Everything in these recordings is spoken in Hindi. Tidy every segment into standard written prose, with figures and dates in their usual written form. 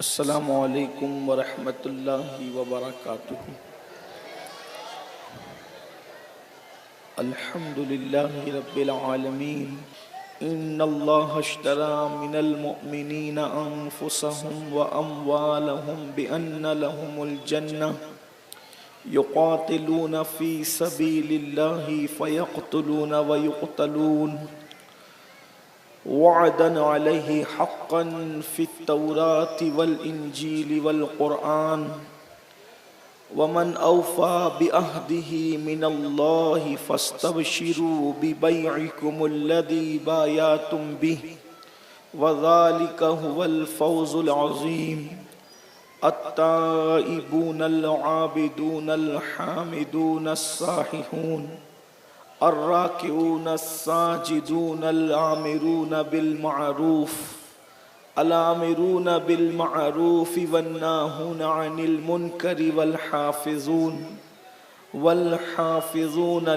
अस्सलामु अलैकुम वरहमतुल्लाहि वबरकातुहू। अल्हम्दुलिल्लाहि रब्बिल आलमीन। इन्नल्लाह अश्तरा मिनल मुअमिनीना अनफुसहुम व अम्वालहुम बिअन्न लहुमुल जन्नह युक़ातिलूना फ़ी सबीलिल्लाहि फ़यक़्तुलूना व युक़्तलून वअदन अलैहि हक़्क़न फ़ित्तौराति वल इंजीलि वल क़ुरआन वमन औफ़ा बिअहदिही मिनल्लाहि फ़स्तबशिरू बिबैइकुमुल्लज़ी बायातुम बिही वज़ालिका हुवल फ़ौज़ुल अज़ीम। अत्ताइबूनल आबिदूनल हामिदूनस साहिहून अर्राकिऊनस साजिदूनल आमिरून बिल मारूफ अलामिरून बिल मारूफ वन्नाहून अनिल मुनकरि वल हाफिज़ून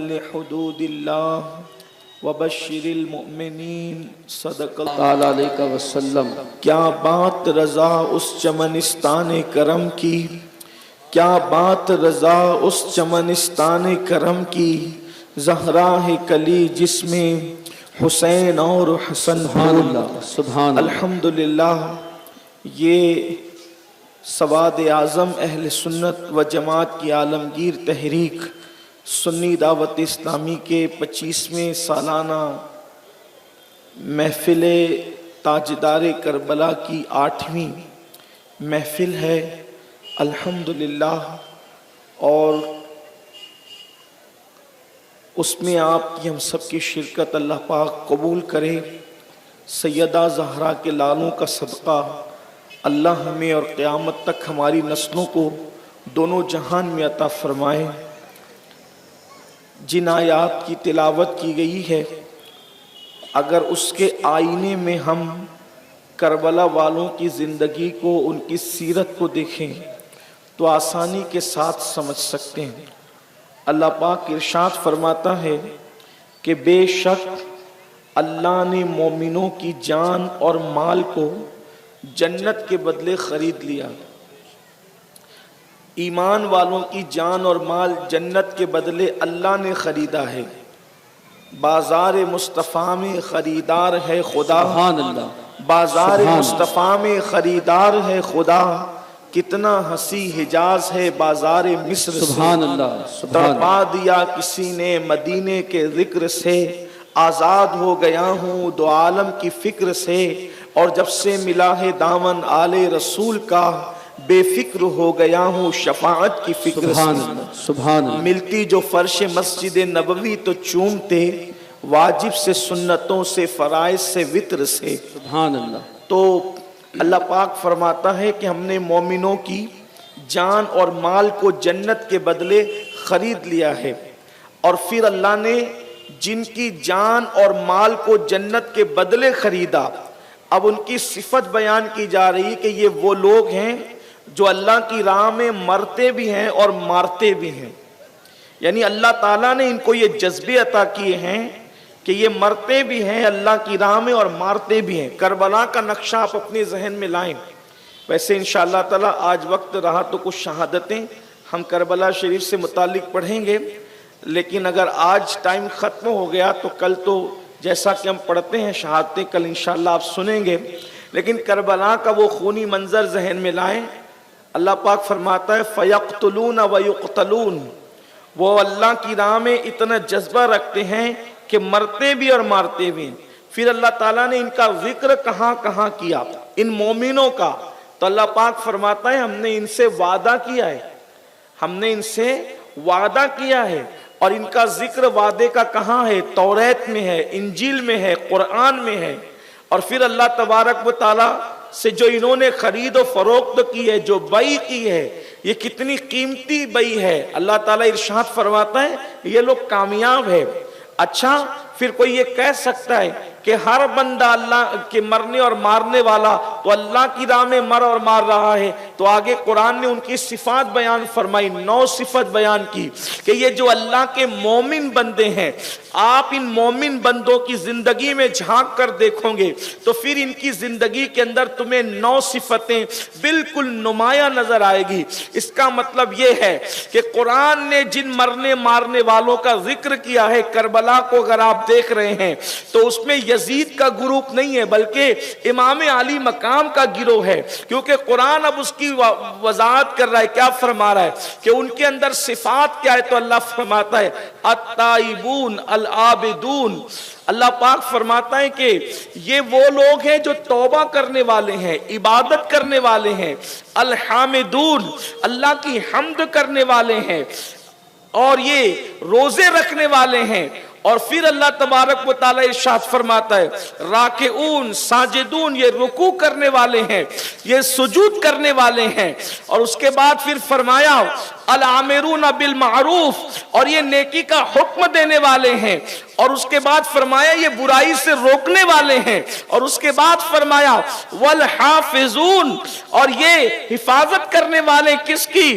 लिहुदूदिल्लाह वबश्शिरिल मुमिनीन। सदक़ल्लाहु अलैहि वसल्लम। क्या बात रज़ा उस चमनिस्तान करम की, क्या बात रज़ा उस चमनिस्तान करम की, ज़हरा है कली जिसमें हुसैन और हसन। सुभान अल्हम्दुलिल्लाह। ये सवाद आज़म अहल सुन्नत व जमात की आलमगीर तहरीक सुन्नी दावत इस्लामी के 25वें सालाना महफिल ताजदार करबला की 8वीं महफिल है अल्हम्दुलिल्लाह। और उसमें आपकी हम सब की शिरकत अल्लाह पाक कबूल करे। सैयदा ज़हरा के लालों का सदका अल्लाह हमें और क़यामत तक हमारी नस्लों को दोनों जहान में अता फरमाए। जिन आयात की तिलावत की गई है, अगर उसके आईने में हम करबला वालों की ज़िंदगी को, उनकी सीरत को देखें तो आसानी के साथ समझ सकते हैं। अल्लाह पाक इरशाद फरमाता है कि बेशक अल्लाह ने मोमिनों की जान और माल को जन्नत के बदले खरीद लिया। ईमान वालों की जान और माल जन्नत के बदले अल्लाह ने खरीदा है। बाजार मुस्तफ़ा में खरीदार है खुदा। बाजार मुस्तफ़ा में खरीदार है खुदा। कितना हंसी हिजाज है बाजार मिस्र से। तड़पा दिया किसी ने मदीने के जिक्र से। आज़ाद हो गया हूँ दो आलम की फिक्र से। और जब से मिला है दामन आले रसूल का, बेफिक्र हो गया हूँ शफाअत की फिक्र से। मिलती जो फर्श मस्जिद नबवी तो चूमते, वाजिब से सुन्नतों से फराइज से वित्र से। तो अल्लाह पाक फरमाता है कि हमने मोमिनों की जान और माल को जन्नत के बदले खरीद लिया है। और फिर अल्लाह ने जिनकी जान और माल को जन्नत के बदले खरीदा, अब उनकी सिफत बयान की जा रही है कि ये वो लोग हैं जो अल्लाह की राह में मरते भी हैं और मारते भी हैं। यानी अल्लाह ताला ने इनको ये जज्बे अता किए हैं कि ये मरते भी हैं अल्लाह की राह में और मारते भी हैं। करबला का नक्शा आप अपने जहन में लाएं। वैसे इंशाअल्लाह ताला आज वक्त रहा तो कुछ शहादतें हम करबला शरीफ से मुतालिक पढ़ेंगे, लेकिन अगर आज टाइम ख़त्म हो गया तो कल तो जैसा कि हम पढ़ते हैं शहादतें कल इंशाअल्लाह आप सुनेंगे। लेकिन करबला का वो खूनी मंजर जहन में लाएं। अल्लाह पाक फरमाता है फ़यक़्तुलून व युक़्तलून। वो अल्लाह की राह में इतना जज्बा रखते हैं कि मरते भी और मारते भी। फिर अल्लाह ताला ने इनका जिक्र कहाँ कहाँ किया, इन मोमिनों का। तो अल्लाह पाक फरमाता है हमने इनसे वादा किया है, हमने इनसे वादा किया है। और इनका जिक्र वादे का कहाँ है? तौरात में है, इंजील में है, कुरान में है। और फिर अल्लाह तबारक व ताला से जो इन्होंने खरीद और फरोख्त की है, जो बई की है, ये कितनी कीमती बई है। अल्लाह ताला इरशाद फरमाता है ये लोग कामयाब है। अच्छा, फिर कोई ये कह सकता है कि हर बंदा अल्लाह के मरने और मारने वाला तो अल्लाह की राह में मर और मार रहा है। तो आगे कुरान ने उनकी सिफात बयान फरमाई, 9 सिफत बयान की कि ये जो अल्लाह के मोमिन बंदे हैं, आप इन मोमिन बंदों की जिंदगी में झांक कर देखोगे तो फिर इनकी जिंदगी के अंदर तुम्हें 9 सिफतें बिल्कुल नुमाया नजर आएगी। इसका मतलब यह है कि कुरान ने जिन मरने मारने वालों का जिक्र किया है, करबला को अगर आप देख रहे हैं तो उसमें यजीद का ग्रुप नहीं है बल्कि इमाम अली मकाम का गिरोह है, क्योंकि कुरान अब उसकी वजाहत कर रहा है। क्या फरमा रहा है कि उनके अंदर सिफात क्या है, तो अल्लाह फरमाता है अत्ताइबून अल आबिदून। अल्लाह पाक फरमाता है कि ये वो लोग हैं जो तौबा करने वाले हैं, इबादत करने वाले हैं, अल हामिदून अल्लाह की हम्द करने वाले हैं, और ये रोजे रखने वाले हैं। और फिर अल्लाह तबारक व तआला इरशाद फरमाता है राकिऊन साजिदून, ये रुकू करने वाले हैं, ये सुजूद करने वाले हैं। और उसके बाद फिर फरमाया अल आमिरून बिल मारूफ, और ये नेकी का हुक्म देने वाले हैं। और उसके बाद फरमाया ये बुराई से रोकने वाले हैं। और उसके बाद फरमाया वल हाफिजून, और ये हिफाजत करने वाले किसकी,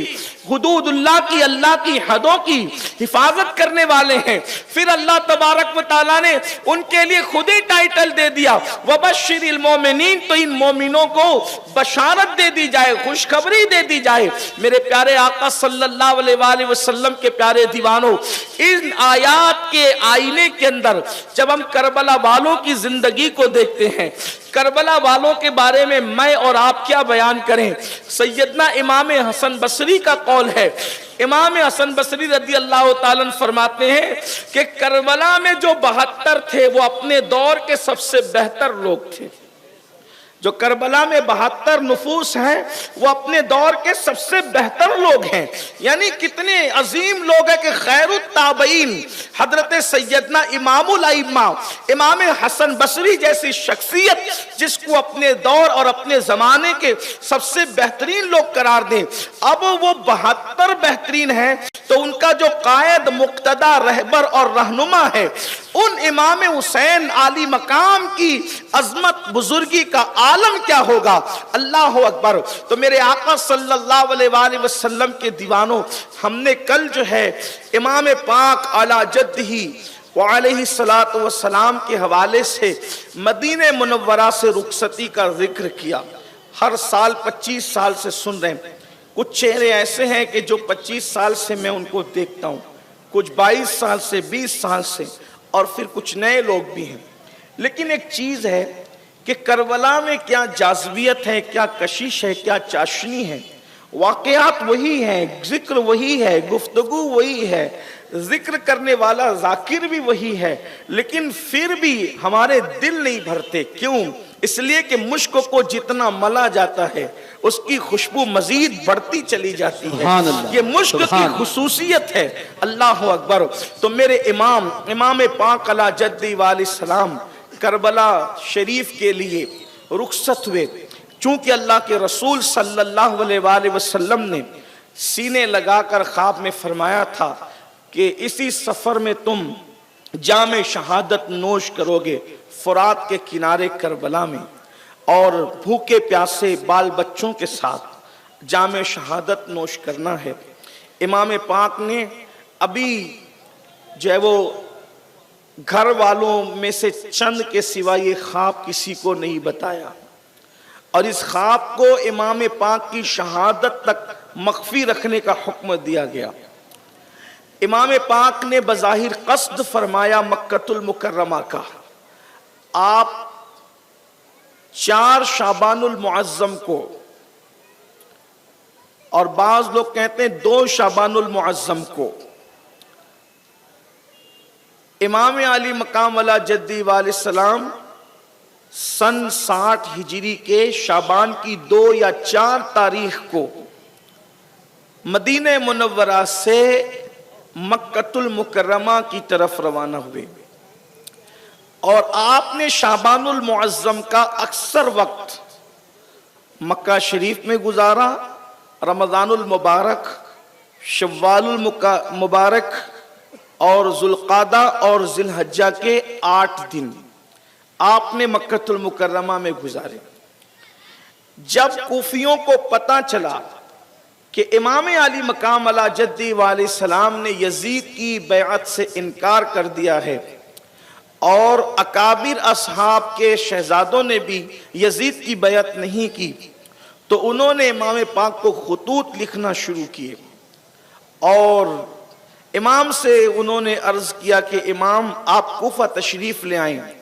हुदूदुल्लाह की, अल्लाह की हदों की हिफाजत करने वाले हैं। फिर अल्लाह तबारक व तआला ने उनके लिए खुद ही टाइटल दे दिया वबश्शिरिल मोमिनीन, तो इन मोमिनों को बशारत दे दी जाए, खुशखबरी दे दी जाए। मेरे प्यारे आका सल्लल्लाहु अलैहि वसल्लम के प्यारे दीवानों, इन आयात के आईने के अंदर जब हम करबला वालों की जिंदगी को देखते हैं, करबला वालों के बारे में मैं और आप क्या बयान करें। सैयदना इमाम हसन बसरी का कौल है, इमाम हसन बसरी रज़ी अल्लाह ताला अन्हु फरमाते हैं कि करबला में जो 72 थे वो अपने दौर के सबसे बेहतर लोग थे। जो करबला में 72 नफूस हैं वो अपने दौर के सबसे बेहतर लोग हैं। यानी कितने अजीम लोग हैं कि खैरुत ताबईन हजरत सैयदना इमामुल अइम्मा इमाम हसन बसरी जैसी शख्सियत जिसको अपने दौर और अपने जमाने के सबसे बेहतरीन लोग करार दें, अब वो 72 बेहतरीन हैं, तो उनका जो कायद मुक्तदा रहबर और रहनुमा है, उन इमाम हुसैन आली मकाम की अजमत बुजुर्गी का आलम क्या होगा। अल्लाह अकबर। तो मेरे आका सल्लल्लाहु अलैहि वसल्लम के दीवानों, हमने कल जो है इमाम पाक अला जद्दही व अलैहि सलातो व सलाम के हवाले से मदीने मुनव्वरा से रुखसती का जिक्र किया। हर साल 25 साल से सुन रहे हैं। कुछ चेहरे ऐसे हैं कि जो 25 साल से मैं उनको देखता हूँ, कुछ 22 साल से, 20 साल से, और फिर कुछ नए लोग भी हैं। लेकिन एक चीज है कि करबला में क्या जाज़बियत है, क्या कशिश है, क्या चाशनी है। वाक़यात वही है, जिक्र वही है, गुफ्तगू वही है, जिक्र करने वाला जाकिर भी वही है, लेकिन फिर भी हमारे दिल नहीं भरते। क्यों? इसलिए कि मुश्क को जितना मला जाता है उसकी खुशबू मजीद बढ़ती चली जाती है। ये मुश्क की खुसूसियत है। अल्लाह अकबर। तो मेरे इमाम पाक अला जद्दी वाले सलाम करबला शरीफ के लिए रुखसत हुए। चूंकि अल्लाह के रसूल सल्लल्लाहु अलैहि वसल्लम ने सीने लगाकर ख्वाब में फरमाया था कि इसी सफर में तुम जामे शहादत नोश करोगे फुरात के किनारे करबला में, और भूखे प्यासे बाल बच्चों के साथ जामे शहादत नोश करना है। इमाम पाक ने अभी जो है वो घर वालों में से चंद के सिवा ये ख्वाब किसी को नहीं बताया, और इस ख्वाब को इमाम पाक की शहादत तक मख्फी रखने का हुक्म दिया गया। इमाम पाक ने बज़ाहिर क़स्द फरमाया मक्कतुल मुकर्रमा का। आप 4 शाबानुल मुअज़्ज़म को, और बाज लोग कहते हैं 2 शाबानुल मुअज़्ज़म को, इमाम अली मकाम वाला जद्दी वाले सलाम सन 60 हिजरी के शाबान की 2 या 4 तारीख को मदीने मुनव्वरा से मक्कतुल मुकर्रमा की तरफ रवाना हुए। और आपने शाबानुल मुअज़्ज़म का अक्सर वक्त मक्का शरीफ में गुजारा। रमज़ानुल मुबारक, शव्वालुल मुबारक और जुल्कादा और जिलहज्जा के 8 दिन आपने मक्कतुल मुकर्रमा में गुजारे। जब कूफियों को पता चला कि इमाम अली मकाम अला जद्दी वाले सलाम ने यजीद की बैअत से इनकार कर दिया है और अकाबिर असहाब के शहजादों ने भी यजीद की बैअत नहीं की, तो उन्होंने इमाम पाक को खुतूत लिखना शुरू किए और इमाम से उन्होंने अर्ज किया कि इमाम आप कूफा तशरीफ ले आए,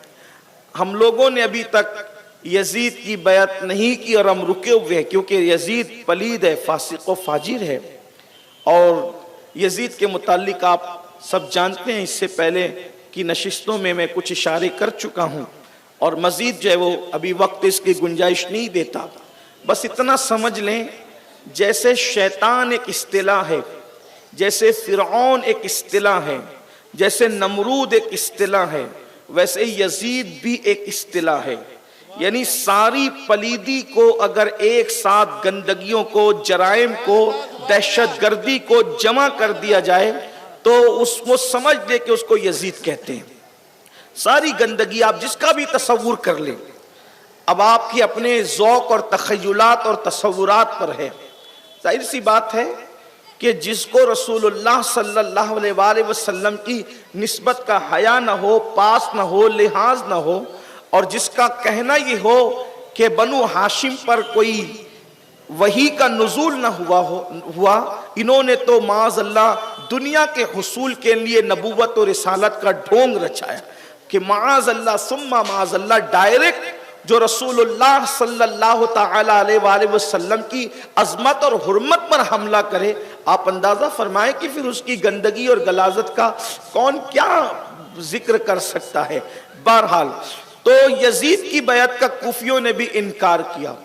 हम लोगों ने अभी तक यजीद की बैअत नहीं की और हम रुके हुए हैं, क्योंकि यजीद पलीद है, फासिक व फाजिर है। और यजीद के मुतालिक आप सब जानते हैं, इससे पहले की नशिस्तों में मैं कुछ इशारे कर चुका हूँ और मजीद जो है वो अभी वक्त इसकी गुंजाइश नहीं देता। बस इतना समझ लें, जैसे शैतान एक इस्तिलाह है, जैसे फिरौन एक इस्तिलाह है, जैसे नमरूद एक इस्तिलाह है, वैसे यजीद भी एक इस्तिलाह है। यानी सारी पलीदी को अगर एक साथ गंदगियों को, जराइम को, दहशतगर्दी को जमा कर दिया जाए तो उसको समझ ले कि उसको यजीद कहते हैं। सारी गंदगी आप जिसका भी तसव्वुर कर लें, अब आपकी अपने ज़ौक़ और तख़य्युलात और तसव्वुरात पर है। जाहिर सी बात है कि जिसको रसूलुल्लाह सल्लल्लाहु अलैहि वसल्लम की निस्बत का हया न हो, पास न हो, लिहाज न हो, और जिसका कहना ये हो कि बनु हाशिम पर कोई वही का नुज़ूल न हुआ, इन्होंने तो माज़अल्लाह दुनिया के हुसूल के लिए नबूवत और रिसालत का ढोंग रचाया कि माज़अल्लाह सुम्मा माज़अल्लाह डायरेक्ट जो रसूलुल्लाह सल्लल्लाहु तआला अलैहि वसल्लम की अज़मत और हुर्मत पर हमला करे। आप अंदाज़ा फरमाएं कि फिर उसकी गंदगी और गलाजत का कौन क्या जिक्र कर सकता है। बहरहाल तो यजीद की बैअत का कूफियों ने भी इनकार किया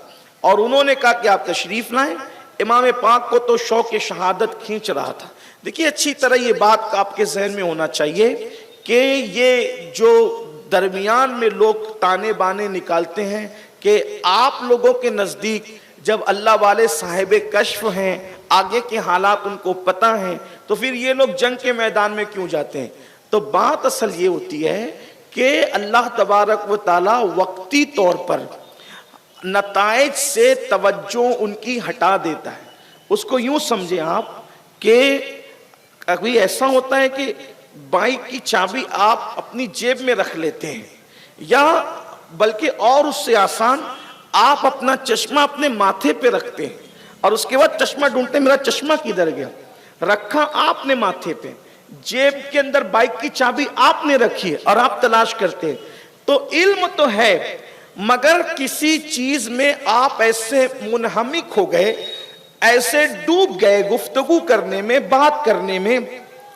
और उन्होंने कहा कि आप तशरीफ लाएं। इमाम पाक को तो शौक़ शहादत खींच रहा था। देखिए, अच्छी तरह ये बात आपके जहन में होना चाहिए कि ये जो दरमियान में लोग ताने बाने निकालते हैं कि आप लोगों के नज़दीक जब अल्लाह वाले साहिब कश्फ हैं, आगे के हालात उनको पता हैं, तो फिर ये लोग जंग के मैदान में क्यों जाते हैं। तो बात असल ये होती है कि अल्लाह तबारक व तआला वक्ती तौर पर नताइज से तवज्जो उनकी हटा देता है। उसको यूं समझे आप कि कभी ऐसा होता है कि बाइक की चाबी आप अपनी जेब में रख लेते हैं, या बल्कि और उससे आसान आप अपना चश्मा अपने माथे पे रखते हैं और उसके बाद चश्मा ढूंढते हैं, मेरा चश्मा किधर गया। रखा आपने माथे पे, जेब के अंदर बाइक की चाबी आपने रखी है और आप तलाश करते हैं। तो इल्म तो है, मगर किसी चीज में आप ऐसे मुनहमिक हो गए, ऐसे डूब गए गुफ्तगू करने में, बात करने में,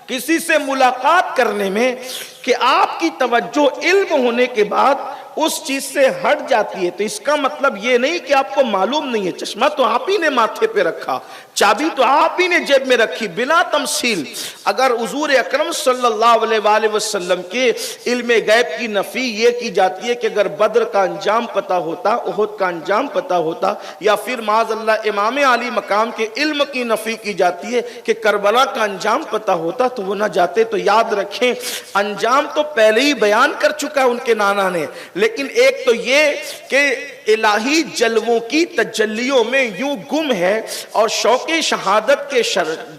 किसी से मुलाकात करने में, कि आपकी तवज्जो इल्म होने के बाद उस चीज से हट जाती है। तो इसका मतलब ये नहीं कि आपको मालूम नहीं है, चश्मा तो आप ही ने माथे पे रखा, चाबी तो आप ही ने जेब में रखी, बिला तमसील। अगर हुजूर अकरम सल्लल्लाहु अलैहि वसल्लम के इल्म गैब की नफी ये की जाती है कि अगर बद्र का अंजाम पता होता, उहुद का अंजाम पता होता, या फिर माज़अल्लाह इमाम अली मकाम के इल्म की नफी की जाती है कि करबला का अंजाम पता होता, तो वो ना जाते। तो याद रखें, अंजाम तो पहले ही बयान कर चुका है उनके नाना ने, लेकिन एक तो ये कि इलाही जलवों की तजल्लियों में यूं गुम है और शौक़े शहादत के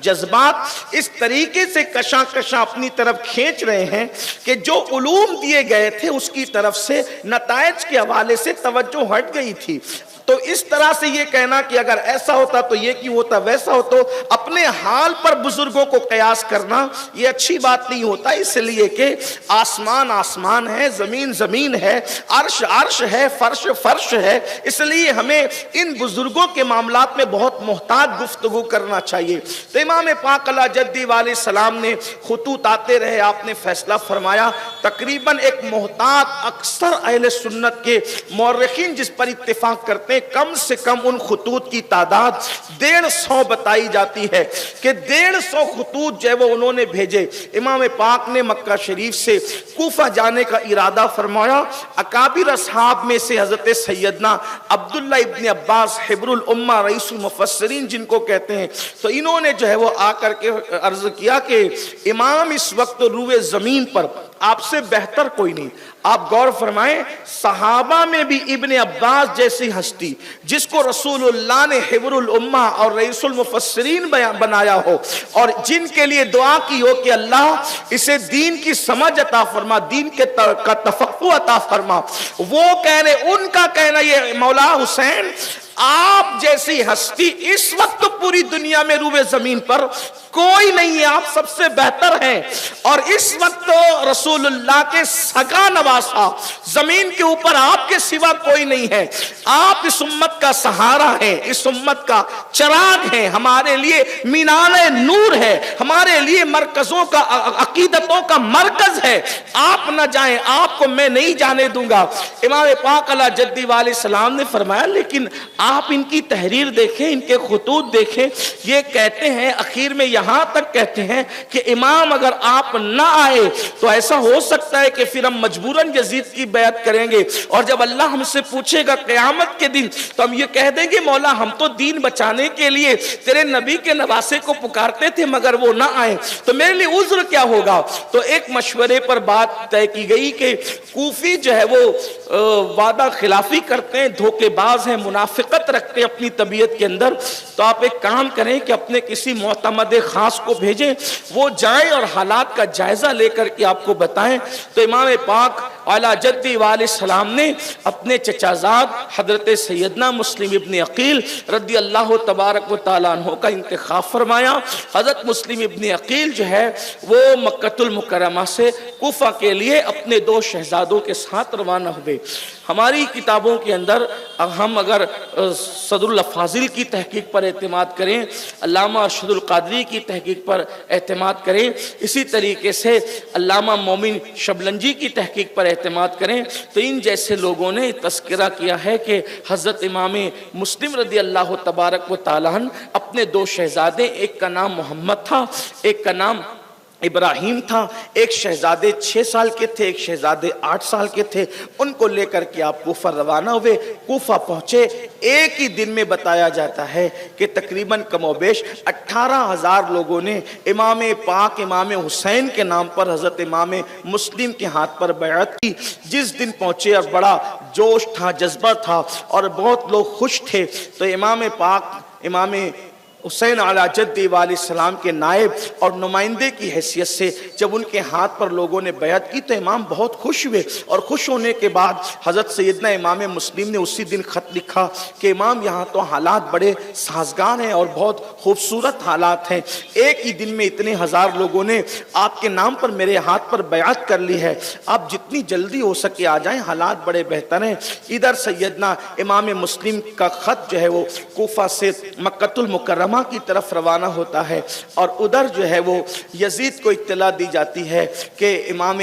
जज्बात इस तरीके से कशा कशा अपनी तरफ खींच रहे हैं कि जो उलूम दिए गए थे उसकी तरफ से नताइज के हवाले से तवज्जो हट गई थी। तो इस तरह से ये कहना कि अगर ऐसा होता तो ये क्यों होता, वैसा हो, तो अपने हाल पर बुजुर्गों को कयास करना ये अच्छी बात नहीं होता। इसलिए कि आसमान आसमान है, जमीन जमीन है, अर्श अर्श है, फर्श फर्श है। इसलिए हमें इन बुजुर्गों के मामलात में बहुत मोहतात गुफ्तगू करना चाहिए। तो इमाम पाक अला जद्दी वाले सलाम ने खुतूत आते रहे, आपने फैसला फरमाया। तकरीबन एक मोहतात अक्सर अहले सुन्नत के मौर्रिखीन जिस पर इत्तिफाक करते हैं, कम से कम उन खुतूत की तादाद 150 बताई जाती है कि 150 खुतूत जो है वो उन्होंने भेजे। इमाम पाक ने मक्का शरीफ से कूफा जाने का इरादा फरमाया। अकाबिर असहाब में से हजरत सैयद सैयदना अब्दुल्ला इब्न अब्बास हिब्रुल उम्मा रईसुल मुफस्सिरीन जिनको कहते हैं, तो इन्होंने जो है वो आकर के अर्ज किया कि इमाम इस वक्त रूए जमीन पर आपसे बेहतर कोई नहीं। आप गौर फरमाएं, सहाबा में भी इब्ने अब्बास जैसी हस्ती जिसको रसूलुल्लाह ने हिब्रुल उम्मा और रईसुल मुफस्सिरीन बनाया हो और जिनके लिए दुआ की हो कि अल्लाह इसे दीन की समझ अता फरमा, दीन के का तफक्कुह अता फरमा, वो कह रहे, उनका कहना ये मौला हुसैन आप जैसी हस्ती इस वक्त पूरी दुनिया में रूए जमीन पर कोई नहीं है, आप सबसे बेहतर हैं। और इस वक्त रसूलुल्लाह के सगा नवासा जमीन के ऊपर आपके सिवा कोई नहीं है। आप इस उम्मत का सहारा है, इस उम्मत का चिराग है, हमारे लिए मीनारे नूर है, हमारे लिए मरकजों का अकीदतों का मरकज है। आप न जाएं, आपको मैं नहीं जाने दूंगा। इमाम पाक अला जद्दी वाले सलाम ने फरमाया, लेकिन आप इनकी तहरीर देखें, इनके खुतूत देखें, ये कहते हैं आखिर में यहां तक कहते हैं कि इमाम अगर आप ना आए तो ऐसा हो सकता है कि फिर हम मजबूरन यजीद की बैत करेंगे और जब अल्लाह हमसे पूछेगा क़यामत के दिन तो हम ये कह देंगे मौला हम तो दीन बचाने के लिए तेरे नबी के नवासे को पुकारते थे मगर वो ना आए तो मेरे लिए उज्र क्या होगा। तो एक मशवरे पर बात तय की गई कि कूफी जो है वो वादा खिलाफी करते हैं, धोखेबाज हैं, मुनाफिकत रखते हैं अपनी तबीयत के अंदर। तो आप एक काम करें कि अपने किसी मोतमद खास को भेजें, वो जाएं और हालात का जायजा लेकर के आपको बताएं। तो इमाम पाक आला जद्दी वाले सलाम ने अपने चचाजाद हजरत सैयदना मुस्लिम इब्न अकील रदी अल्लाह तबारक व तआला अन्हु का इंतखाब फरमाया। हजरत मुस्लिम इब्न अकील जो है वो मक्कतुल मुकर्रमा से कूफा के लिए अपने दो शहजादों के साथ रवाना हुए। हमारी किताबों के अंदर हम अगर सदरुल फाजिल की तहकीक पर एतमाद करें, अल्लामा अरशदुल कादरी की तहकीक पर एतमाद करें, इसी तरीके से अल्लामा मोमिन शबलंजी की तहकीक पर एतमाद करें, तो इन जैसे लोगों ने तस्करा किया है कि हज़रत इमाम मुस्लिम रदी अल्लाह तबारक व तआला अन्हु अपने दो शहजादे, एक का नाम मोहम्मद था, एक का नाम इब्राहिम था, एक शहजादे 6 साल के थे, एक शहजादे 8 साल के थे, उनको लेकर के आप कूफा रवाना हुए। कूफा पहुंचे, एक ही दिन में बताया जाता है कि तकरीबन कमोबेश 18,000 लोगों ने इमाम पाक इमाम हुसैन के नाम पर हजरत इमाम मुस्लिम के हाथ पर बैअत की। जिस दिन पहुंचे और बड़ा जोश था, जज्बा था और बहुत लोग खुश थे, तो इमाम पाक इमाम हुसैन अला जद्दी वाले सलाम के नायब और नुमाइंदे की हैसियत से जब उनके हाथ पर लोगों ने बैअत की तो इमाम बहुत खुश हुए। और खुश होने के बाद हज़रत सैयदना इमाम मुस्लिम ने उसी दिन ख़त लिखा कि इमाम यहाँ तो हालात बड़े साजगार हैं और बहुत खूबसूरत हालात हैं, एक ही दिन में इतने हज़ार लोगों ने आपके नाम पर मेरे हाथ पर बैअत कर ली है, आप जितनी जल्दी हो सके आ जाएँ, हालात बड़े बेहतर हैं। इधर सैयदना इमाम मुस्लिम का ख़त जो है वो कूफा से मक्कतुल मुकर्रमा की तरफ रवाना होता है और उधर जो है वो यजीद को इत्तला दी जाती है कि इमाम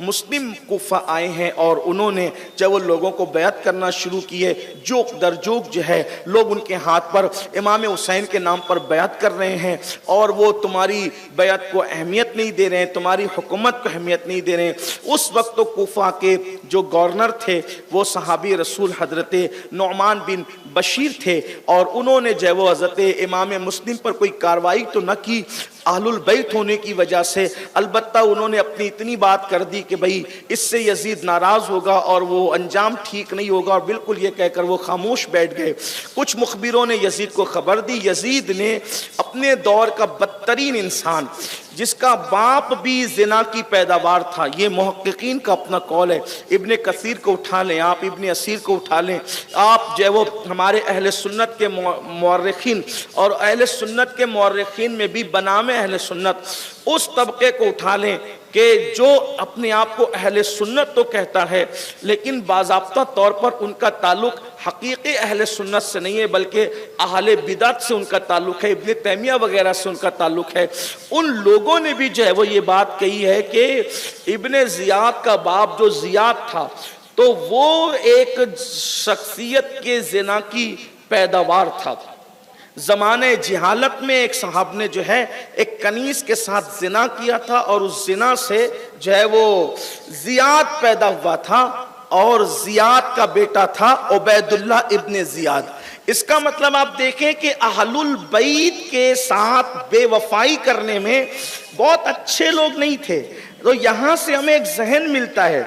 मुस्लिम कूफा आए हैं और उन्होंने जब वो लोगों को बैत करना शुरू किए, जोक दर जोक जो है लोग उनके हाथ पर इमाम हुसैन के नाम पर बैत कर रहे हैं और वो तुम्हारी बैत को अहमियत नहीं दे रहे हैं, तुम्हारी हुकूमत को अहमियत नहीं दे रहे हैं। उस वक्त तो कूफा के जो गवर्नर थे वो सहाबी रसूल हजरत नौमान बिन बशीर थे और उन्होंने जो है वो हजरत इमाम मुस्लिम पर कोई कार्रवाई तो न की अहलुल बैत होने की वजह से, अलबत्ता उन्होंने अपनी इतनी बात कर दी कि भाई इससे यजीद नाराज़ होगा और वो अंजाम ठीक नहीं होगा और बिल्कुल ये कहकर वो खामोश बैठ गए। कुछ मुखबिरों ने यजीद को खबर दी। यजीद ने अपने दौर का बदतरीन इंसान जिसका बाप भी जिना की पैदावार था, ये मुहक्किकीन का अपना कौल है, इब्ने कसीर को उठा लें आप, इब्ने असीर को उठा लें आप, जो वो हमारे अहले सुन्नत के मुअर्रिखीन और अहले सुन्नत के मुअर्रिखीन में भी बनामे अहले सुन्नत उस तबके को उठा लें कि जो अपने आप को अहले सुन्नत तो कहता है लेकिन बाज़ाब्ता तौर पर उनका ताल्लुक हकीकी अहले सुन्नत से नहीं है बल्कि अहले बिदअत से उनका ताल्लुक है, इब्ने तैमिया वगैरह से उनका ताल्लुक है। उन लोगों ने भी जो है वो ये बात कही है कि इब्ने ज़ियाद का बाप जो ज़ियाद था तो वो एक शख्सियत के ज़िना की पैदावार था। ज़माने जिहालत में एक साहब ने जो है एक कनीस के साथ जिना किया था और उस जिना से जो है वो ज़ियाद पैदा हुआ था और जियाद का बेटा था उबैदुल्लाह इब्ने जियाद। इसका मतलब आप देखें कि अहलुल बैत के साथ बेवफाई करने में बहुत अच्छे लोग नहीं थे। तो यहां से हमें एक जहन मिलता है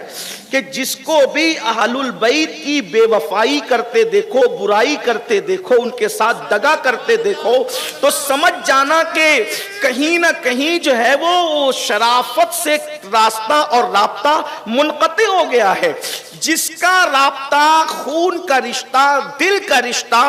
कि जिसको भी अहलुल बैत की बेवफाई करते देखो, बुराई करते देखो, उनके साथ दगा करते देखो, तो समझ जाना कि कहीं ना कहीं जो है वो शराफत से रास्ता और राब्ता मुनक़ते हो गया है। जिसका राब्ता खून का रिश्ता, दिल का रिश्ता